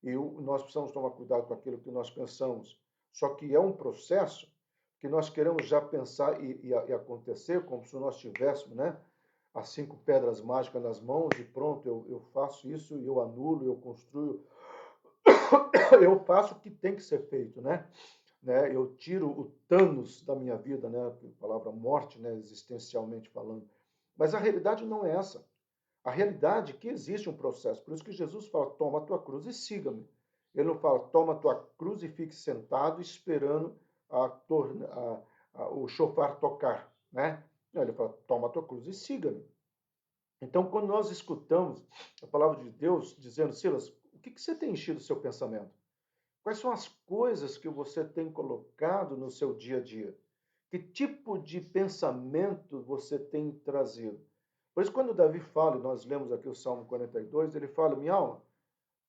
Speaker 1: e nós precisamos tomar cuidado com aquilo que nós pensamos, só que é um processo que nós queremos já pensar e acontecer como se nós tivéssemos, né, as 5 pedras mágicas nas mãos e pronto, eu faço isso, eu anulo, eu construo, eu faço o que tem que ser feito, né? Eu tiro o Thanos da minha vida, né? A palavra morte, né? Existencialmente falando. Mas a realidade não é essa. A realidade é que existe um processo. Por isso que Jesus fala, toma a tua cruz e siga-me. Ele não fala, toma a tua cruz e fique sentado esperando o chofar tocar, né? Não, ele fala, toma a tua cruz e siga-me. Então, quando nós escutamos a palavra de Deus dizendo, Silas, o que você tem enchido o seu pensamento? Quais são as coisas que você tem colocado no seu dia a dia? Que tipo de pensamento você tem trazido? Pois quando Davi fala, e nós lemos aqui o Salmo 42, ele fala, minha alma,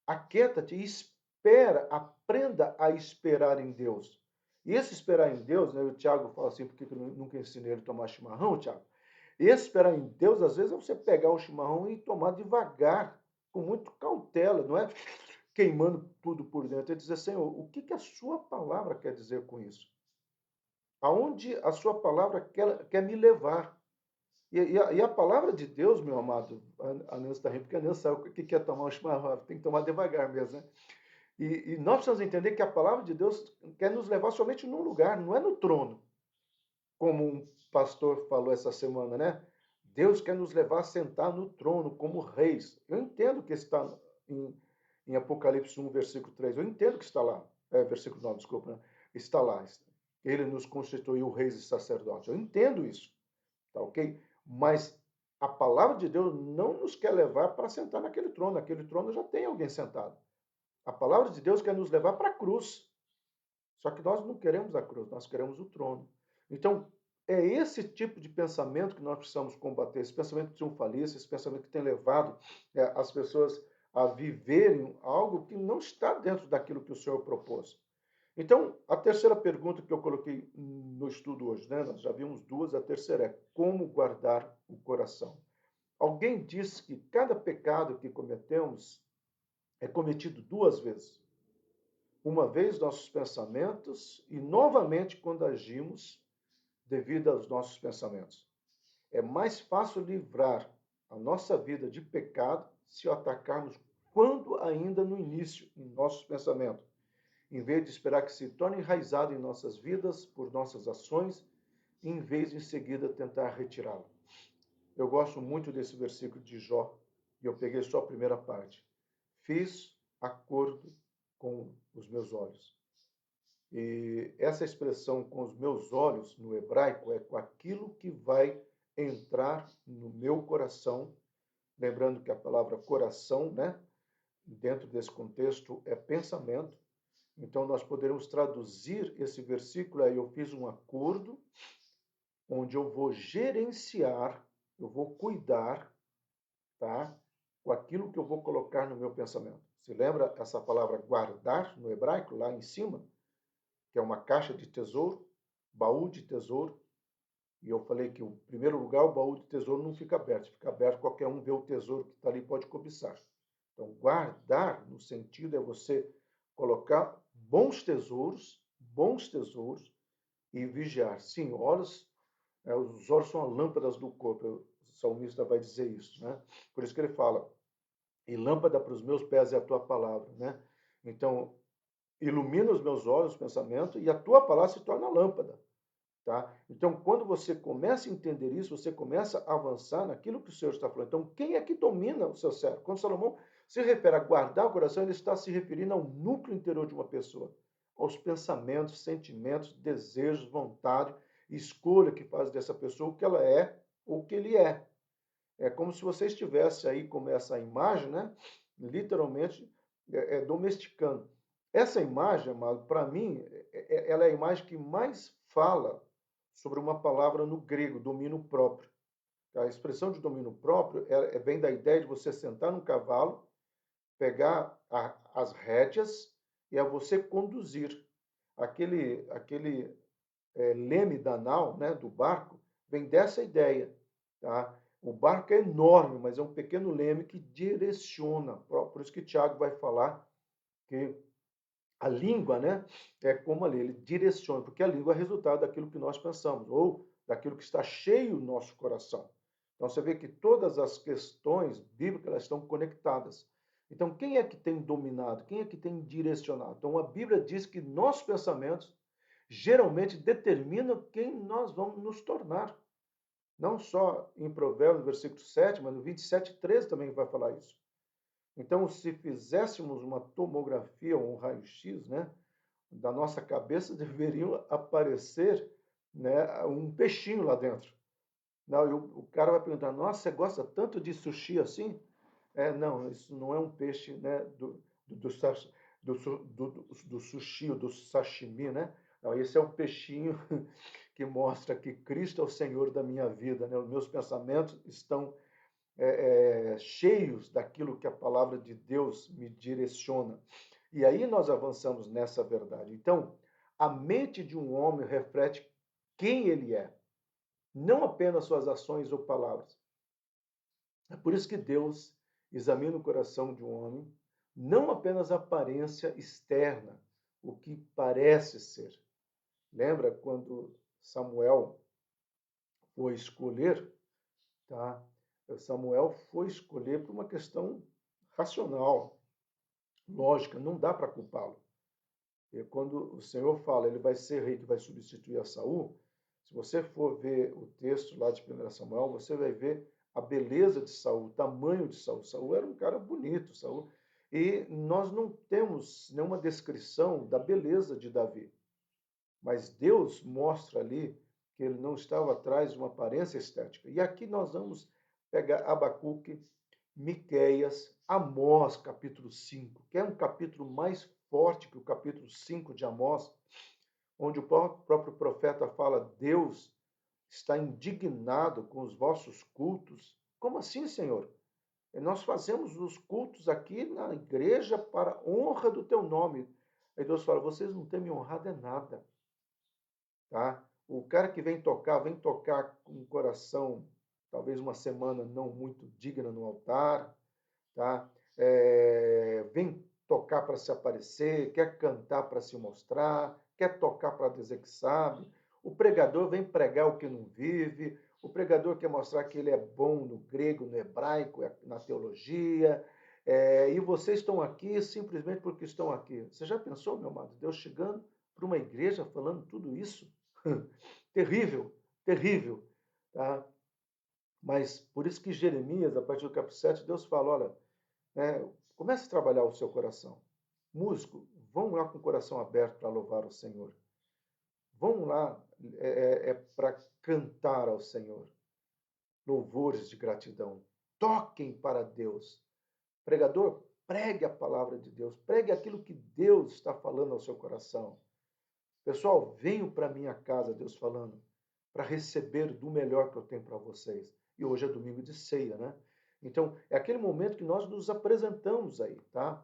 Speaker 1: aquieta-te e espera, aprenda a esperar em Deus. E esse esperar em Deus, né, o Tiago fala assim, por que eu nunca ensinei ele a tomar chimarrão, Tiago? Esse esperar em Deus, às vezes, é você pegar o chimarrão e tomar devagar, com muito cautela, não é queimando tudo por dentro. É dizer, Senhor, o que a sua palavra quer dizer com isso? Aonde a sua palavra quer me levar? E a palavra de Deus, meu amado, a Nancy está rindo, porque a Nancy sabe o que é tomar um chimarrão, tem que tomar devagar mesmo, né? E nós precisamos entender que a palavra de Deus quer nos levar somente num lugar, não é no trono, como um pastor falou essa semana, né? Deus quer nos levar a sentar no trono como reis. Eu entendo que está em Apocalipse 1, versículo 3. Eu entendo que está lá. Versículo 9, desculpa. Né? Está lá. Ele nos constituiu reis e sacerdotes. Eu entendo isso. Tá ok? Mas a palavra de Deus não nos quer levar para sentar naquele trono. Naquele trono já tem alguém sentado. A palavra de Deus quer nos levar para a cruz. Só que nós não queremos a cruz, nós queremos o trono. Então, é esse tipo de pensamento que nós precisamos combater, esse pensamento triunfalista, esse pensamento que tem levado as pessoas a viverem algo que não está dentro daquilo que o Senhor propôs. Então, a terceira pergunta que eu coloquei no estudo hoje, né? Nós já vimos duas, a terceira é como guardar o coração. Alguém disse que cada pecado que cometemos é cometido duas vezes. Uma vez nossos pensamentos e novamente quando agimos devido aos nossos pensamentos. É mais fácil livrar a nossa vida de pecado se o atacarmos quando ainda no início, em nossos pensamentos, em vez de esperar que se torne enraizado em nossas vidas por nossas ações, em vez de em seguida tentar retirá-lo. Eu gosto muito desse versículo de Jó, e eu peguei só a primeira parte. Fiz acordo com os meus olhos. E essa expressão com os meus olhos, no hebraico, é com aquilo que vai entrar no meu coração. Lembrando que a palavra coração, né, dentro desse contexto, é pensamento. Então, nós poderemos traduzir esse versículo aí, eu fiz um acordo onde eu vou gerenciar eu vou cuidar, tá, com aquilo que eu vou colocar no meu pensamento. Se lembra essa palavra guardar no hebraico, lá em cima, que é uma caixa de tesouro, baú de tesouro, e eu falei que, em primeiro lugar, o baú de tesouro não fica aberto. Fica aberto, qualquer um vê o tesouro que está ali pode cobiçar. Então, guardar, no sentido, é você colocar bons tesouros, e vigiar. Sim, olhos, os olhos são as lâmpadas do corpo. O salmista vai dizer isso, né? Por isso que ele fala, e lâmpada para os meus pés é a tua palavra, né? Então, ilumina os meus olhos, pensamento, e a tua palavra se torna lâmpada. Tá? Então, quando você começa a entender isso, você começa a avançar naquilo que o Senhor está falando. Então, quem é que domina o seu cérebro? Quando Salomão se refere a guardar o coração, ele está se referindo ao núcleo interior de uma pessoa, aos pensamentos, sentimentos, desejos, vontade, escolha que faz dessa pessoa o que ela é ou o que ele é. É como se você estivesse aí, como essa imagem, né? Literalmente domesticando. Essa imagem, amado, para mim, ela é a imagem que mais fala sobre uma palavra no grego, domínio próprio. A expressão de domínio próprio vem da ideia de você sentar num cavalo, pegar as rédeas e a você conduzir. Aquele leme da nau, né, do barco, vem dessa ideia. Tá? O barco é enorme, mas é um pequeno leme que direciona. Por isso que Tiago vai falar que a língua, né, é como ali, ele direciona, porque a língua é resultado daquilo que nós pensamos, ou daquilo que está cheio no nosso coração. Então você vê que todas as questões bíblicas elas estão conectadas. Então quem é que tem dominado? Quem é que tem direcionado? Então a Bíblia diz que nossos pensamentos geralmente determinam quem nós vamos nos tornar. Não só em Provérbios, versículo 7, mas no 27:13 também vai falar isso. Então, se fizéssemos uma tomografia ou um raio-x, né, da nossa cabeça, deveriam aparecer, né, um peixinho lá dentro. Não, e o cara vai perguntar, nossa, você gosta tanto de sushi assim? Não, isso não é um peixe, né, do sushi, do sashimi, né? Não, esse é um peixinho que mostra que Cristo é o Senhor da minha vida, né? Os meus pensamentos estão cheios daquilo que a palavra de Deus me direciona. E aí nós avançamos nessa verdade. Então, a mente de um homem reflete quem ele é, não apenas suas ações ou palavras. É por isso que Deus examina o coração de um homem, não apenas a aparência externa, o que parece ser. Lembra quando Samuel foi escolher, tá? Samuel foi escolher por uma questão racional, lógica, não dá para culpá-lo. E quando o Senhor fala, ele vai ser rei que vai substituir a Saul, se você for ver o texto lá de 1 Samuel, você vai ver a beleza de Saul, o tamanho de Saul. Saul era um cara bonito, Saul. E nós não temos nenhuma descrição da beleza de Davi. Mas Deus mostra ali que ele não estava atrás de uma aparência estética. E aqui nós vamos pegar Abacuque, Miqueias, Amós, capítulo 5, que é um capítulo mais forte que o capítulo 5 de Amós, onde o próprio profeta fala: Deus está indignado com os vossos cultos. Como assim, Senhor? Nós fazemos os cultos aqui na igreja para a honra do teu nome. Aí Deus fala: vocês não têm me honrado é nada. Tá? O cara que vem tocar com o coração, talvez uma semana não muito digna no altar, tá? Vem tocar para se aparecer, quer cantar para se mostrar, quer tocar para dizer que sabe. O pregador vem pregar o que não vive, o pregador quer mostrar que ele é bom no grego, no hebraico, na teologia, e vocês estão aqui simplesmente porque estão aqui. Você já pensou, meu amado, Deus chegando para uma igreja falando tudo isso? Terrível, terrível. Tá? Mas por isso que Jeremias, a partir do capítulo 7, Deus fala, olha, comece a trabalhar o seu coração. Músico, vão lá com o coração aberto para louvar o Senhor. Vão lá para cantar ao Senhor. Louvores de gratidão. Toquem para Deus. Pregador, pregue a palavra de Deus. Pregue aquilo que Deus está falando ao seu coração. Pessoal, venham para minha casa, Deus falando, para receber do melhor que eu tenho para vocês. e hoje é domingo de ceia, né? Então, é aquele momento que nós nos apresentamos aí, tá?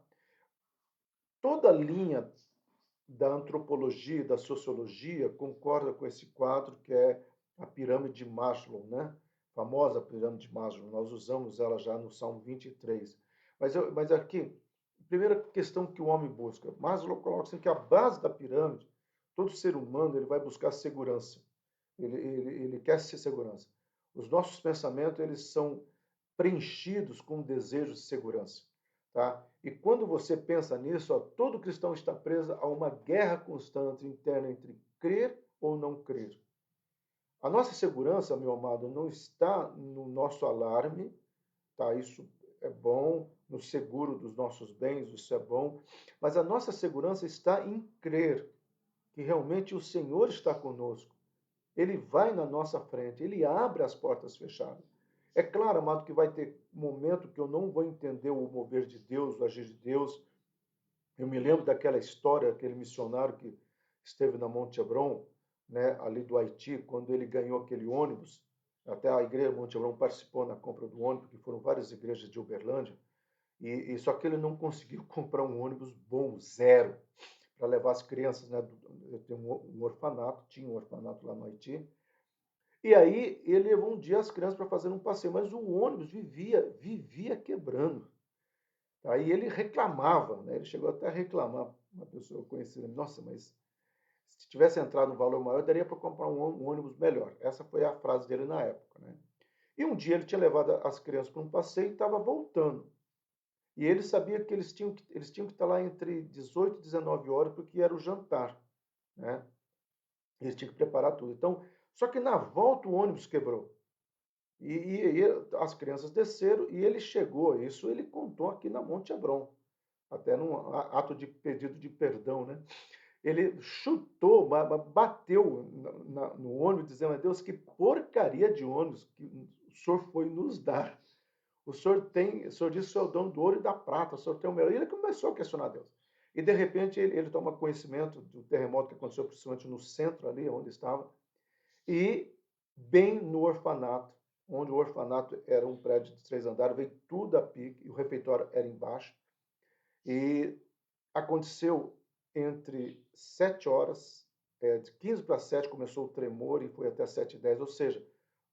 Speaker 1: Toda a linha da antropologia e da sociologia concorda com esse quadro que é a pirâmide de Maslow, né? A famosa pirâmide de Maslow, nós usamos ela já no Salmo 23. Mas aqui, primeira questão que o homem busca, Maslow coloca assim que a base da pirâmide, todo ser humano ele vai buscar segurança, ele quer ser segurança. Os nossos pensamentos eles são preenchidos com desejos de segurança. Tá? E quando você pensa nisso, ó, todo cristão está preso a uma guerra constante interna entre crer ou não crer. A nossa segurança, meu amado, não está no nosso alarme, tá? Isso é bom, no seguro dos nossos bens, isso é bom, mas a nossa segurança está em crer que realmente o Senhor está conosco. Ele vai na nossa frente, ele abre as portas fechadas. É claro, amado, que vai ter momento que eu não vou entender o mover de Deus, o agir de Deus. Eu me lembro daquela história, aquele missionário que esteve na Monte Hebron, né, ali do Haiti, quando ele ganhou aquele ônibus. Até a igreja Monte Hebron participou na compra do ônibus, porque foram várias igrejas de Uberlândia. E só que ele não conseguiu comprar um ônibus bom, zero, para levar as crianças, né? Eu tenho um orfanato, tinha um orfanato lá no Haiti. E aí ele levou um dia as crianças para fazer um passeio, mas o ônibus vivia quebrando. Aí ele reclamava, né? Ele chegou até a reclamar, uma pessoa conhecida, nossa, mas se tivesse entrado um valor maior, daria para comprar um ônibus melhor. Essa foi a frase dele na época, né? E um dia ele tinha levado as crianças para um passeio e estava voltando. E ele sabia que eles tinham que estar lá entre 18 e 19 horas, porque era o jantar, né? Eles tinham que preparar tudo. Então, só que na volta o ônibus quebrou. E as crianças desceram e ele chegou, isso ele contou aqui na Monte Hebron, até num ato de pedido de perdão, né? Ele chutou, bateu no ônibus, dizendo: Deus, que porcaria de ônibus que o senhor foi nos dar. O senhor disse que o senhor é o dono do ouro e da prata, o senhor tem o melhor. E ele começou a questionar Deus. E de repente ele toma conhecimento do terremoto que aconteceu principalmente no centro ali, onde estava, e bem no orfanato, onde o orfanato era um prédio de 3 andares, veio tudo a pique, e o refeitório era embaixo. E aconteceu entre 7 horas, de 15 para 7 começou o tremor e foi até 7h10, ou seja,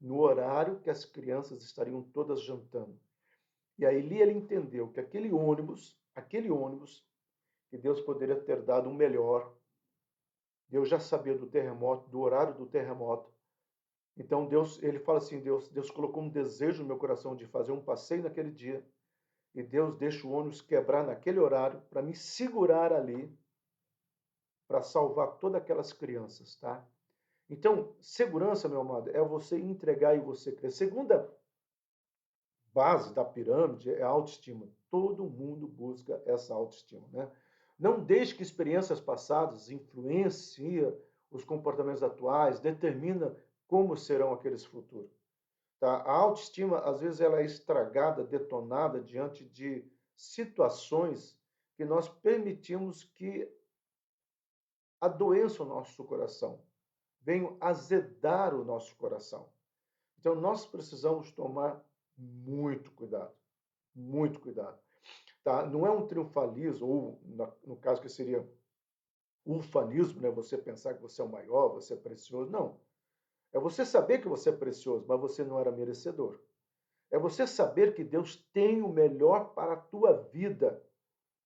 Speaker 1: no horário que as crianças estariam todas jantando. E aí ele entendeu que aquele ônibus, que Deus poderia ter dado um melhor, Deus já sabia do terremoto, do horário do terremoto. Então Deus, ele fala assim, Deus colocou um desejo no meu coração de fazer um passeio naquele dia, e Deus deixa o ônibus quebrar naquele horário para me segurar ali, para salvar todas aquelas crianças, tá? Então, segurança, meu amado, é você entregar e você crer. Segunda base da pirâmide é a autoestima. Todo mundo busca essa autoestima, né? Não deixe que experiências passadas influenciem os comportamentos atuais, determina como serão aqueles futuros. Tá? A autoestima, às vezes, ela é estragada, detonada diante de situações que nós permitimos que adoeçam o nosso coração, venham azedar o nosso coração. Então, nós precisamos tomar muito cuidado, muito cuidado. Tá? Não é um triunfalismo, ou no caso que seria ufanismo, né? Você pensar que você é o maior, você é precioso. Não. É você saber que você é precioso, mas você não era merecedor. É você saber que Deus tem o melhor para a tua vida,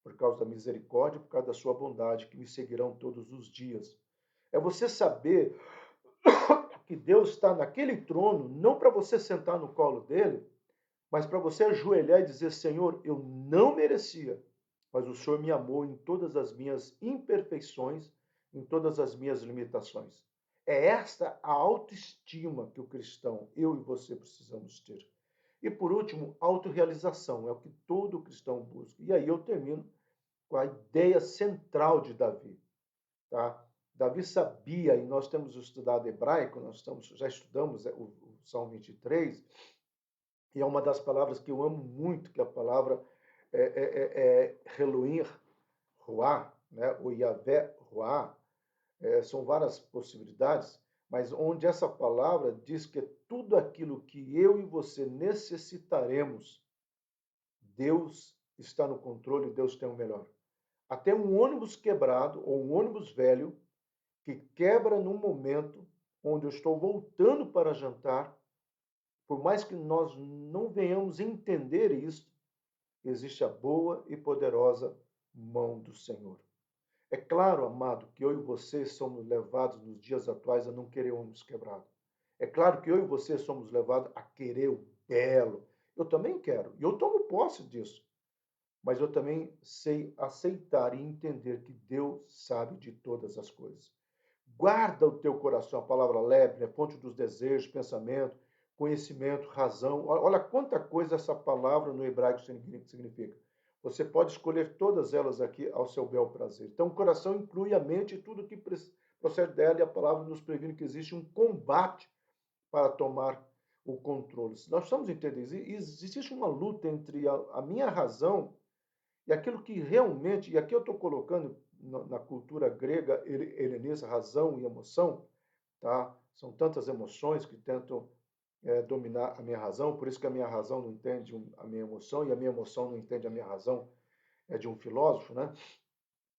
Speaker 1: por causa da misericórdia, por causa da sua bondade, que me seguirão todos os dias. É você saber que Deus está naquele trono, não para você sentar no colo dele, mas para você ajoelhar e dizer: Senhor, eu não merecia, mas o Senhor me amou em todas as minhas imperfeições, em todas as minhas limitações. É esta a autoestima que o cristão, eu e você, precisamos ter. E por último, autorrealização, é o que todo cristão busca. E aí eu termino com a ideia central de Davi. Tá? Davi sabia, e nós temos estudado hebraico, já estudamos o Salmo 23, e é uma das palavras que eu amo muito, que é a palavra Elohim Ruá, né? O Yahvé Ruá. São várias possibilidades, mas onde essa palavra diz que tudo aquilo que eu e você necessitaremos, Deus está no controle, Deus tem o melhor. Até um ônibus quebrado ou um ônibus velho que quebra num momento onde eu estou voltando para jantar, por mais que nós não venhamos entender isso, existe a boa e poderosa mão do Senhor. É claro, amado, que eu e você somos levados nos dias atuais a não querer ônibus quebrado. É claro que eu e você somos levados a querer o belo. Eu também quero, e eu tomo posse disso. Mas eu também sei aceitar e entender que Deus sabe de todas as coisas. Guarda o teu coração, a palavra lebre, né? Fonte dos desejos, pensamento, conhecimento, razão. Olha quanta coisa essa palavra no hebraico significa. Você pode escolher todas elas aqui ao seu bel prazer. Então, o coração inclui a mente e tudo que procede dela, e a palavra nos previne que existe um combate para tomar o controle. Nós estamos entendendo, existe uma luta entre a minha razão e aquilo que realmente, e aqui eu estou colocando na cultura grega helenista, razão e emoção, tá? São tantas emoções que tentam dominar a minha razão, por isso que a minha razão não entende a minha emoção e a minha emoção não entende a minha razão, é de um filósofo, né?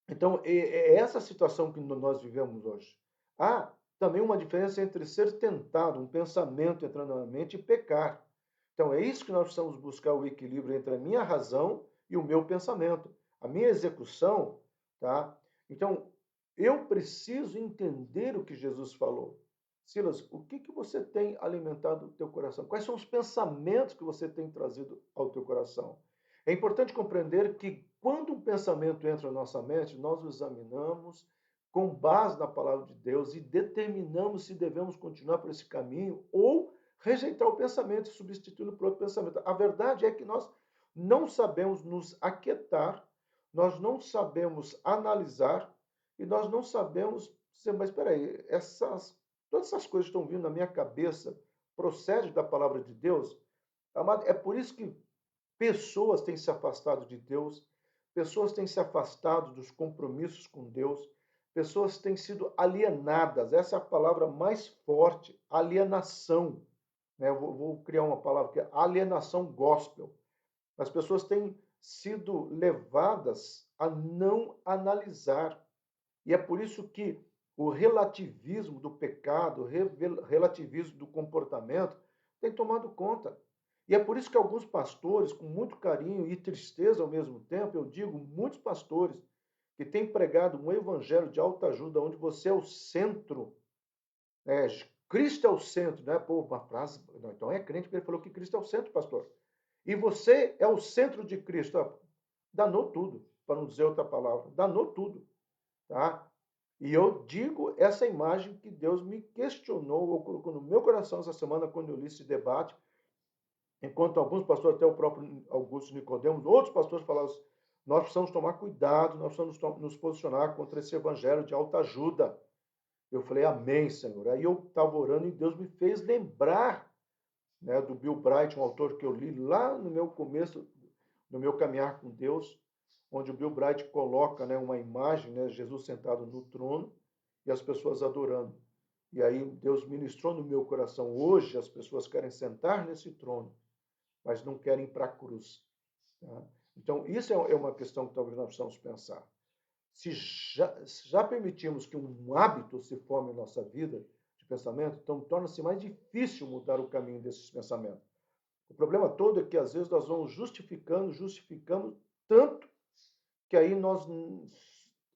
Speaker 1: Então, é essa situação que nós vivemos hoje. Há também uma diferença entre ser tentado, um pensamento entrando na mente, e pecar. Então, é isso que nós precisamos buscar o equilíbrio entre a minha razão e o meu pensamento, a minha execução, tá? Então, eu preciso entender o que Jesus falou. Silas, o que que você tem alimentado o teu coração? Quais são os pensamentos que você tem trazido ao teu coração? É importante compreender que quando um pensamento entra na nossa mente, nós o examinamos com base na palavra de Deus e determinamos se devemos continuar por esse caminho ou rejeitar o pensamento e substituí-lo por outro pensamento. A verdade é que nós não sabemos nos aquietar, nós não sabemos analisar e nós não sabemos dizer, mas espera aí, todas essas coisas que estão vindo na minha cabeça procedem da palavra de Deus? Amado, é por isso que pessoas têm se afastado de Deus, pessoas têm se afastado dos compromissos com Deus, pessoas têm sido alienadas. Essa é a palavra mais forte, alienação. Né? Eu vou criar uma palavra que é alienação gospel. As pessoas têm sido levadas a não analisar. E é por isso que o relativismo do pecado, o relativismo do comportamento tem tomado conta. E é por isso que alguns pastores, com muito carinho e tristeza ao mesmo tempo, eu digo, muitos pastores que têm pregado um evangelho de alta ajuda, onde você é o centro, né? Cristo é o centro, né? Pô, uma frase, não, então é crente porque ele falou que Cristo é o centro, pastor. E você é o centro de Cristo. Danou tudo, para não dizer outra palavra. Danou tudo, tá? E eu digo essa imagem que Deus me questionou, ou colocou no meu coração essa semana, quando eu li esse debate, enquanto alguns pastores, até o próprio Augusto Nicodemos, outros pastores falaram assim, nós precisamos tomar cuidado, nós precisamos nos posicionar contra esse evangelho de alta ajuda. Eu falei, amém, Senhor. Aí eu estava orando e Deus me fez lembrar, né, do Bill Bright, um autor que eu li lá no meu começo, no meu caminhar com Deus, onde o Bill Bright coloca, né, uma imagem, né, Jesus sentado no trono e as pessoas adorando. E aí Deus ministrou no meu coração. Hoje as pessoas querem sentar nesse trono, mas não querem ir para a cruz. Tá? Então, isso é uma questão que talvez nós precisamos pensar. Se já permitimos que um hábito se forme em nossa vida de pensamento, então torna-se mais difícil mudar o caminho desses pensamentos. O problema todo é que às vezes nós vamos justificando tanto que aí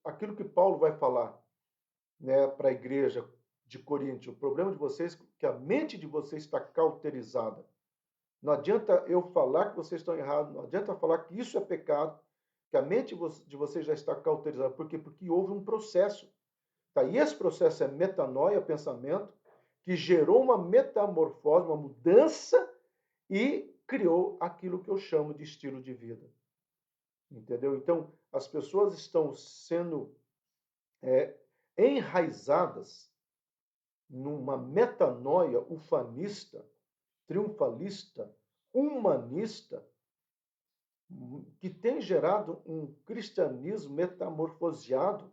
Speaker 1: aquilo que Paulo vai falar, né, para a igreja de Corinto, o problema de vocês é que a mente de vocês está cauterizada. Não adianta eu falar que vocês estão errados, não adianta falar que isso é pecado, que a mente de vocês já está cauterizada. Por quê? Porque houve um processo. Tá? E esse processo é metanoia, pensamento, que gerou uma metamorfose, uma mudança e criou aquilo que eu chamo de estilo de vida. Entendeu? Então, as pessoas estão sendo enraizadas numa metanoia ufanista, triunfalista, humanista, que tem gerado um cristianismo metamorfoseado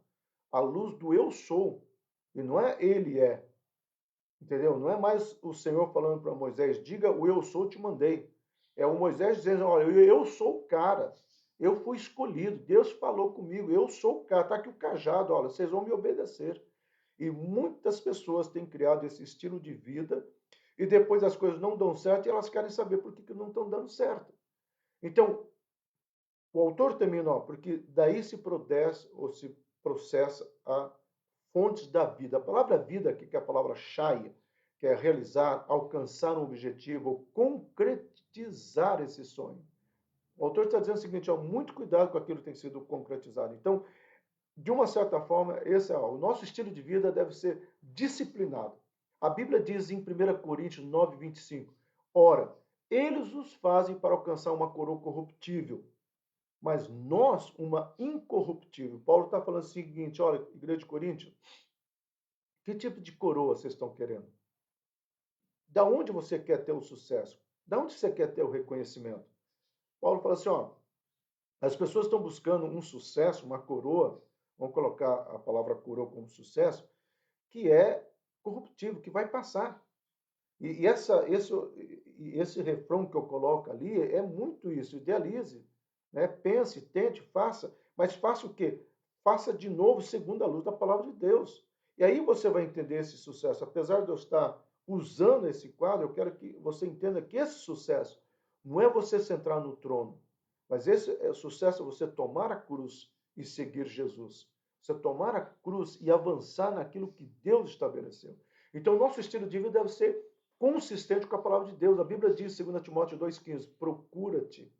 Speaker 1: à luz do eu sou. E não é ele é. Entendeu? Não é mais o Senhor falando para Moisés, diga o eu sou, te mandei. É o Moisés dizendo, olha, eu sou o cara, eu fui escolhido, Deus falou comigo, eu sou o cara, está aqui o cajado, olha, vocês vão me obedecer. E muitas pessoas têm criado esse estilo de vida e depois as coisas não dão certo e elas querem saber por que não estão dando certo. Então, o autor termina, ó, porque daí se produz ou se processa a fontes da vida. A palavra vida aqui, que é a palavra shaya, que é realizar, alcançar um objetivo, ou concretizar esse sonho. O autor está dizendo o seguinte, ó, muito cuidado com aquilo que tem sido concretizado. Então, de uma certa forma, esse é o nosso estilo de vida deve ser disciplinado. A Bíblia diz em 1 Coríntios 9, 25, ora, eles os fazem para alcançar uma coroa corruptível, mas nós uma incorruptível. Paulo está falando o seguinte, olha, igreja de Coríntios, que tipo de coroa vocês estão querendo? Da onde você quer ter o sucesso? Da onde você quer ter o reconhecimento? Paulo fala assim, ó, as pessoas estão buscando um sucesso, uma coroa, vamos colocar a palavra coroa como sucesso, que é corruptível, que vai passar. Esse refrão que eu coloco ali é muito isso, idealize, né? Pense, tente, faça, mas faça o quê? Faça de novo segundo a luz da palavra de Deus. E aí você vai entender esse sucesso. Apesar de eu estar usando esse quadro, eu quero que você entenda que esse sucesso não é você centrar no trono, mas esse sucesso é você tomar a cruz e seguir Jesus. Você tomar a cruz e avançar naquilo que Deus estabeleceu. Então, nosso estilo de vida deve ser consistente com a palavra de Deus. A Bíblia diz, 2 Timóteo 2,15, procura-te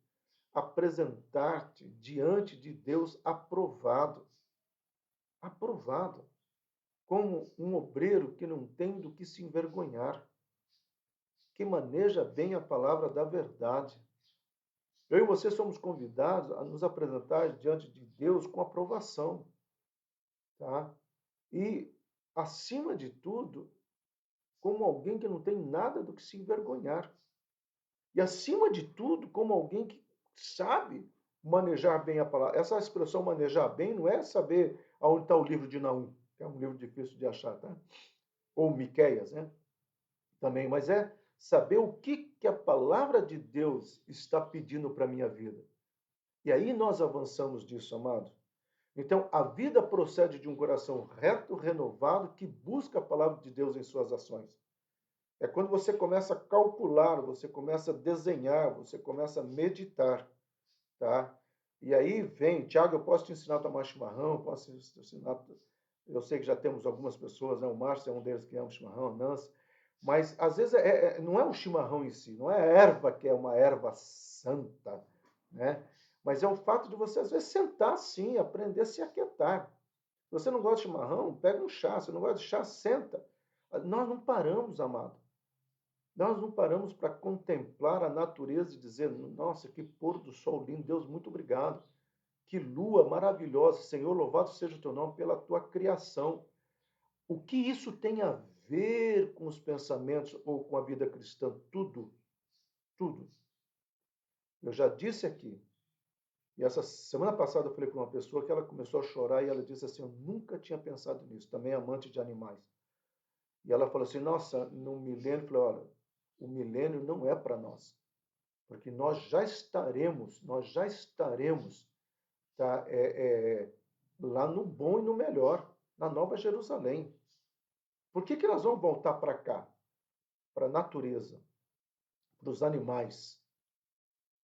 Speaker 1: apresentar-te diante de Deus aprovado. Aprovado. Como um obreiro que não tem do que se envergonhar, que maneja bem a palavra da verdade. Eu e você somos convidados a nos apresentar diante de Deus com aprovação, tá? E, acima de tudo, como alguém que não tem nada do que se envergonhar. E, acima de tudo, como alguém que sabe manejar bem a palavra. Essa expressão manejar bem não é saber aonde está o livro de Naum, que é um livro difícil de achar, tá? Ou Miqueias, né? Também, mas é saber o que a palavra de Deus está pedindo para a minha vida. E aí nós avançamos disso, amado. Então, a vida procede de um coração reto, renovado, que busca a palavra de Deus em suas ações. É quando você começa a calcular, você começa a desenhar, você começa a meditar, tá? E aí vem, Tiago, eu posso te ensinar a tomar chimarrão, posso te ensinar, eu sei que já temos algumas pessoas, né? O Márcio é um deles que ama chimarrão, a Nancy, mas às vezes não é o chimarrão em si, não é a erva que é uma erva santa, né? Mas é o fato de você, às vezes, sentar assim, aprender a se aquietar. Se você não gosta de chimarrão, pega um chá. Se não gosta de chá, senta. Nós não paramos, amado. Nós não paramos para contemplar a natureza e dizer, nossa, que pôr do sol lindo, Deus, muito obrigado. Que lua maravilhosa, Senhor, louvado seja o teu nome pela tua criação. O que isso tem a ver com os pensamentos ou com a vida cristã? Tudo, tudo. Eu já disse aqui, e essa semana passada eu falei com uma pessoa que ela começou a chorar e ela disse assim, eu nunca tinha pensado nisso, também amante de animais. E ela falou assim, nossa, no milênio, eu falei, olha, o milênio não é para nós. Porque nós já estaremos tá, lá no bom e no melhor, na Nova Jerusalém. Por que nós vamos voltar para cá? Para a natureza, para os animais,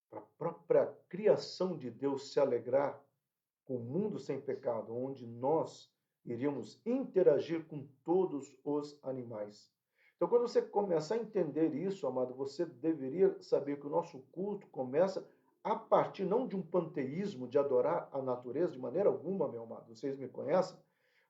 Speaker 1: para a própria criação de Deus se alegrar com o mundo sem pecado, onde nós iríamos interagir com todos os animais. Então, quando você começar a entender isso, amado, você deveria saber que o nosso culto começa a partir não de um panteísmo, de adorar a natureza, de maneira alguma, meu amado, vocês me conhecem,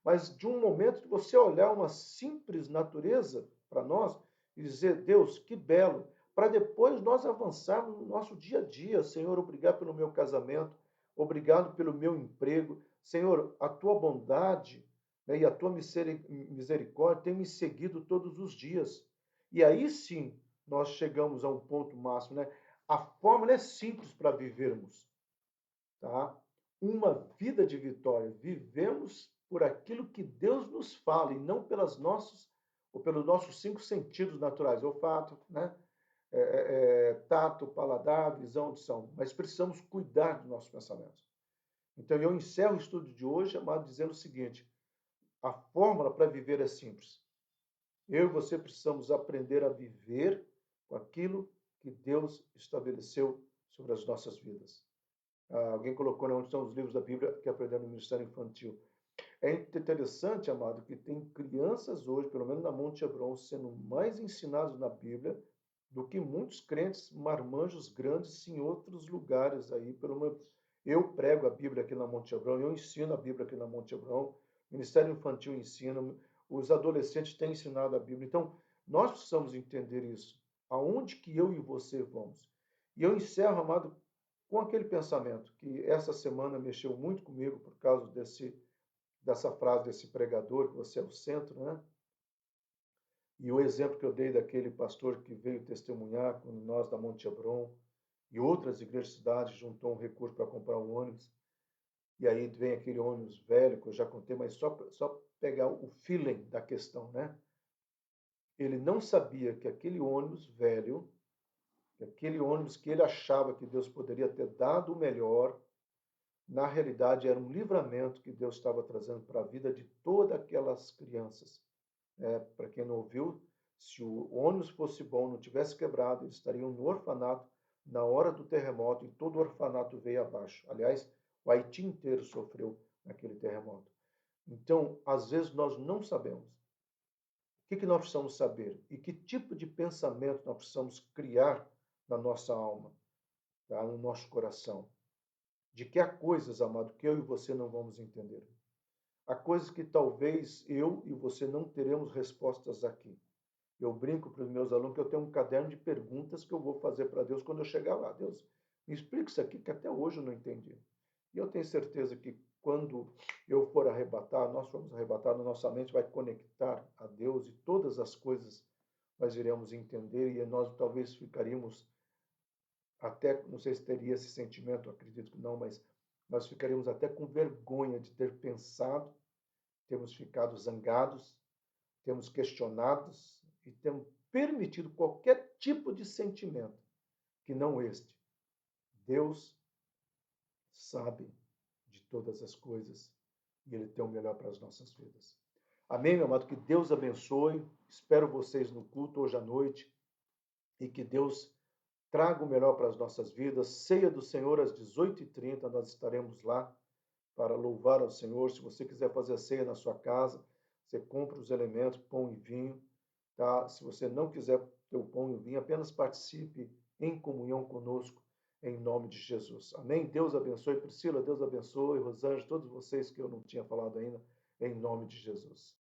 Speaker 1: mas de um momento de você olhar uma simples natureza para nós e dizer, Deus, que belo, para depois nós avançarmos no nosso dia a dia. Senhor, obrigado pelo meu casamento, obrigado pelo meu emprego. Senhor, a tua bondade, né, e a tua misericórdia tem me seguido todos os dias. E aí sim nós chegamos a um ponto máximo, né? A fórmula é simples para vivermos, tá? Uma vida de vitória. Vivemos por aquilo que Deus nos fala e não pelas nossas ou pelos nossos 5 sentidos naturais, olfato, né? Tato, paladar, visão, audição, mas precisamos cuidar dos nossos pensamentos. Então, eu encerro o estudo de hoje, amado, dizendo o seguinte: a fórmula para viver é simples. Eu e você precisamos aprender a viver com aquilo que Deus estabeleceu sobre as nossas vidas. Alguém colocou onde estão os livros da Bíblia que aprenderam no Ministério Infantil. É interessante, amado, que tem crianças hoje, pelo menos na Monte Hebron, sendo mais ensinados na Bíblia do que muitos crentes marmanjos grandes em outros lugares aí. Eu prego a Bíblia aqui na Monte Hebron, eu ensino a Bíblia aqui na Monte Hebron, o Ministério Infantil ensina, os adolescentes têm ensinado a Bíblia. Então, nós precisamos entender isso. Aonde que eu e você vamos? E eu encerro, amado, com aquele pensamento que essa semana mexeu muito comigo por causa dessa frase desse pregador, que você é o centro, né? E o exemplo que eu dei daquele pastor que veio testemunhar com nós da Monte Hebron e outras igrejas de cidade juntou um recurso para comprar um ônibus. E aí vem aquele ônibus velho que eu já contei, mas só pegar o feeling da questão, né? Ele não sabia que aquele ônibus velho, aquele ônibus que ele achava que Deus poderia ter dado o melhor, na realidade era um livramento que Deus estava trazendo para a vida de todas aquelas crianças. Para quem não ouviu, se o ônibus fosse bom, não tivesse quebrado, eles estariam no orfanato na hora do terremoto e todo o orfanato veio abaixo. Aliás, o Haiti inteiro sofreu naquele terremoto. Então, às vezes nós não sabemos. O que nós precisamos saber? E que tipo de pensamento nós precisamos criar na nossa alma, tá? No nosso coração? De que há coisas, amado, que eu e você não vamos entender. Há coisas que talvez eu e você não teremos respostas aqui. Eu brinco para os meus alunos que eu tenho um caderno de perguntas que eu vou fazer para Deus quando eu chegar lá. Deus, me explica isso aqui que até hoje eu não entendi. E eu tenho certeza que quando eu for arrebatar, nós formos arrebatados, nossa mente vai conectar a Deus e todas as coisas nós iremos entender e nós talvez ficaríamos até, não sei se teria esse sentimento, acredito que não, mas nós ficaríamos até com vergonha de ter pensado, termos ficado zangados, termos questionados e termos permitido qualquer tipo de sentimento que não este. Deus sabe de todas as coisas e Ele tem o melhor para as nossas vidas. Amém, meu amado? Que Deus abençoe. Espero vocês no culto hoje à noite e que Deus traga o melhor para as nossas vidas. Ceia do Senhor às 18h30, nós estaremos lá para louvar ao Senhor. Se você quiser fazer a ceia na sua casa, você compra os elementos, pão e vinho. Tá? Se você não quiser ter o pão e o vinho, apenas participe em comunhão conosco, em nome de Jesus. Amém? Deus abençoe. Priscila, Deus abençoe. Rosângela, todos vocês que eu não tinha falado ainda, em nome de Jesus.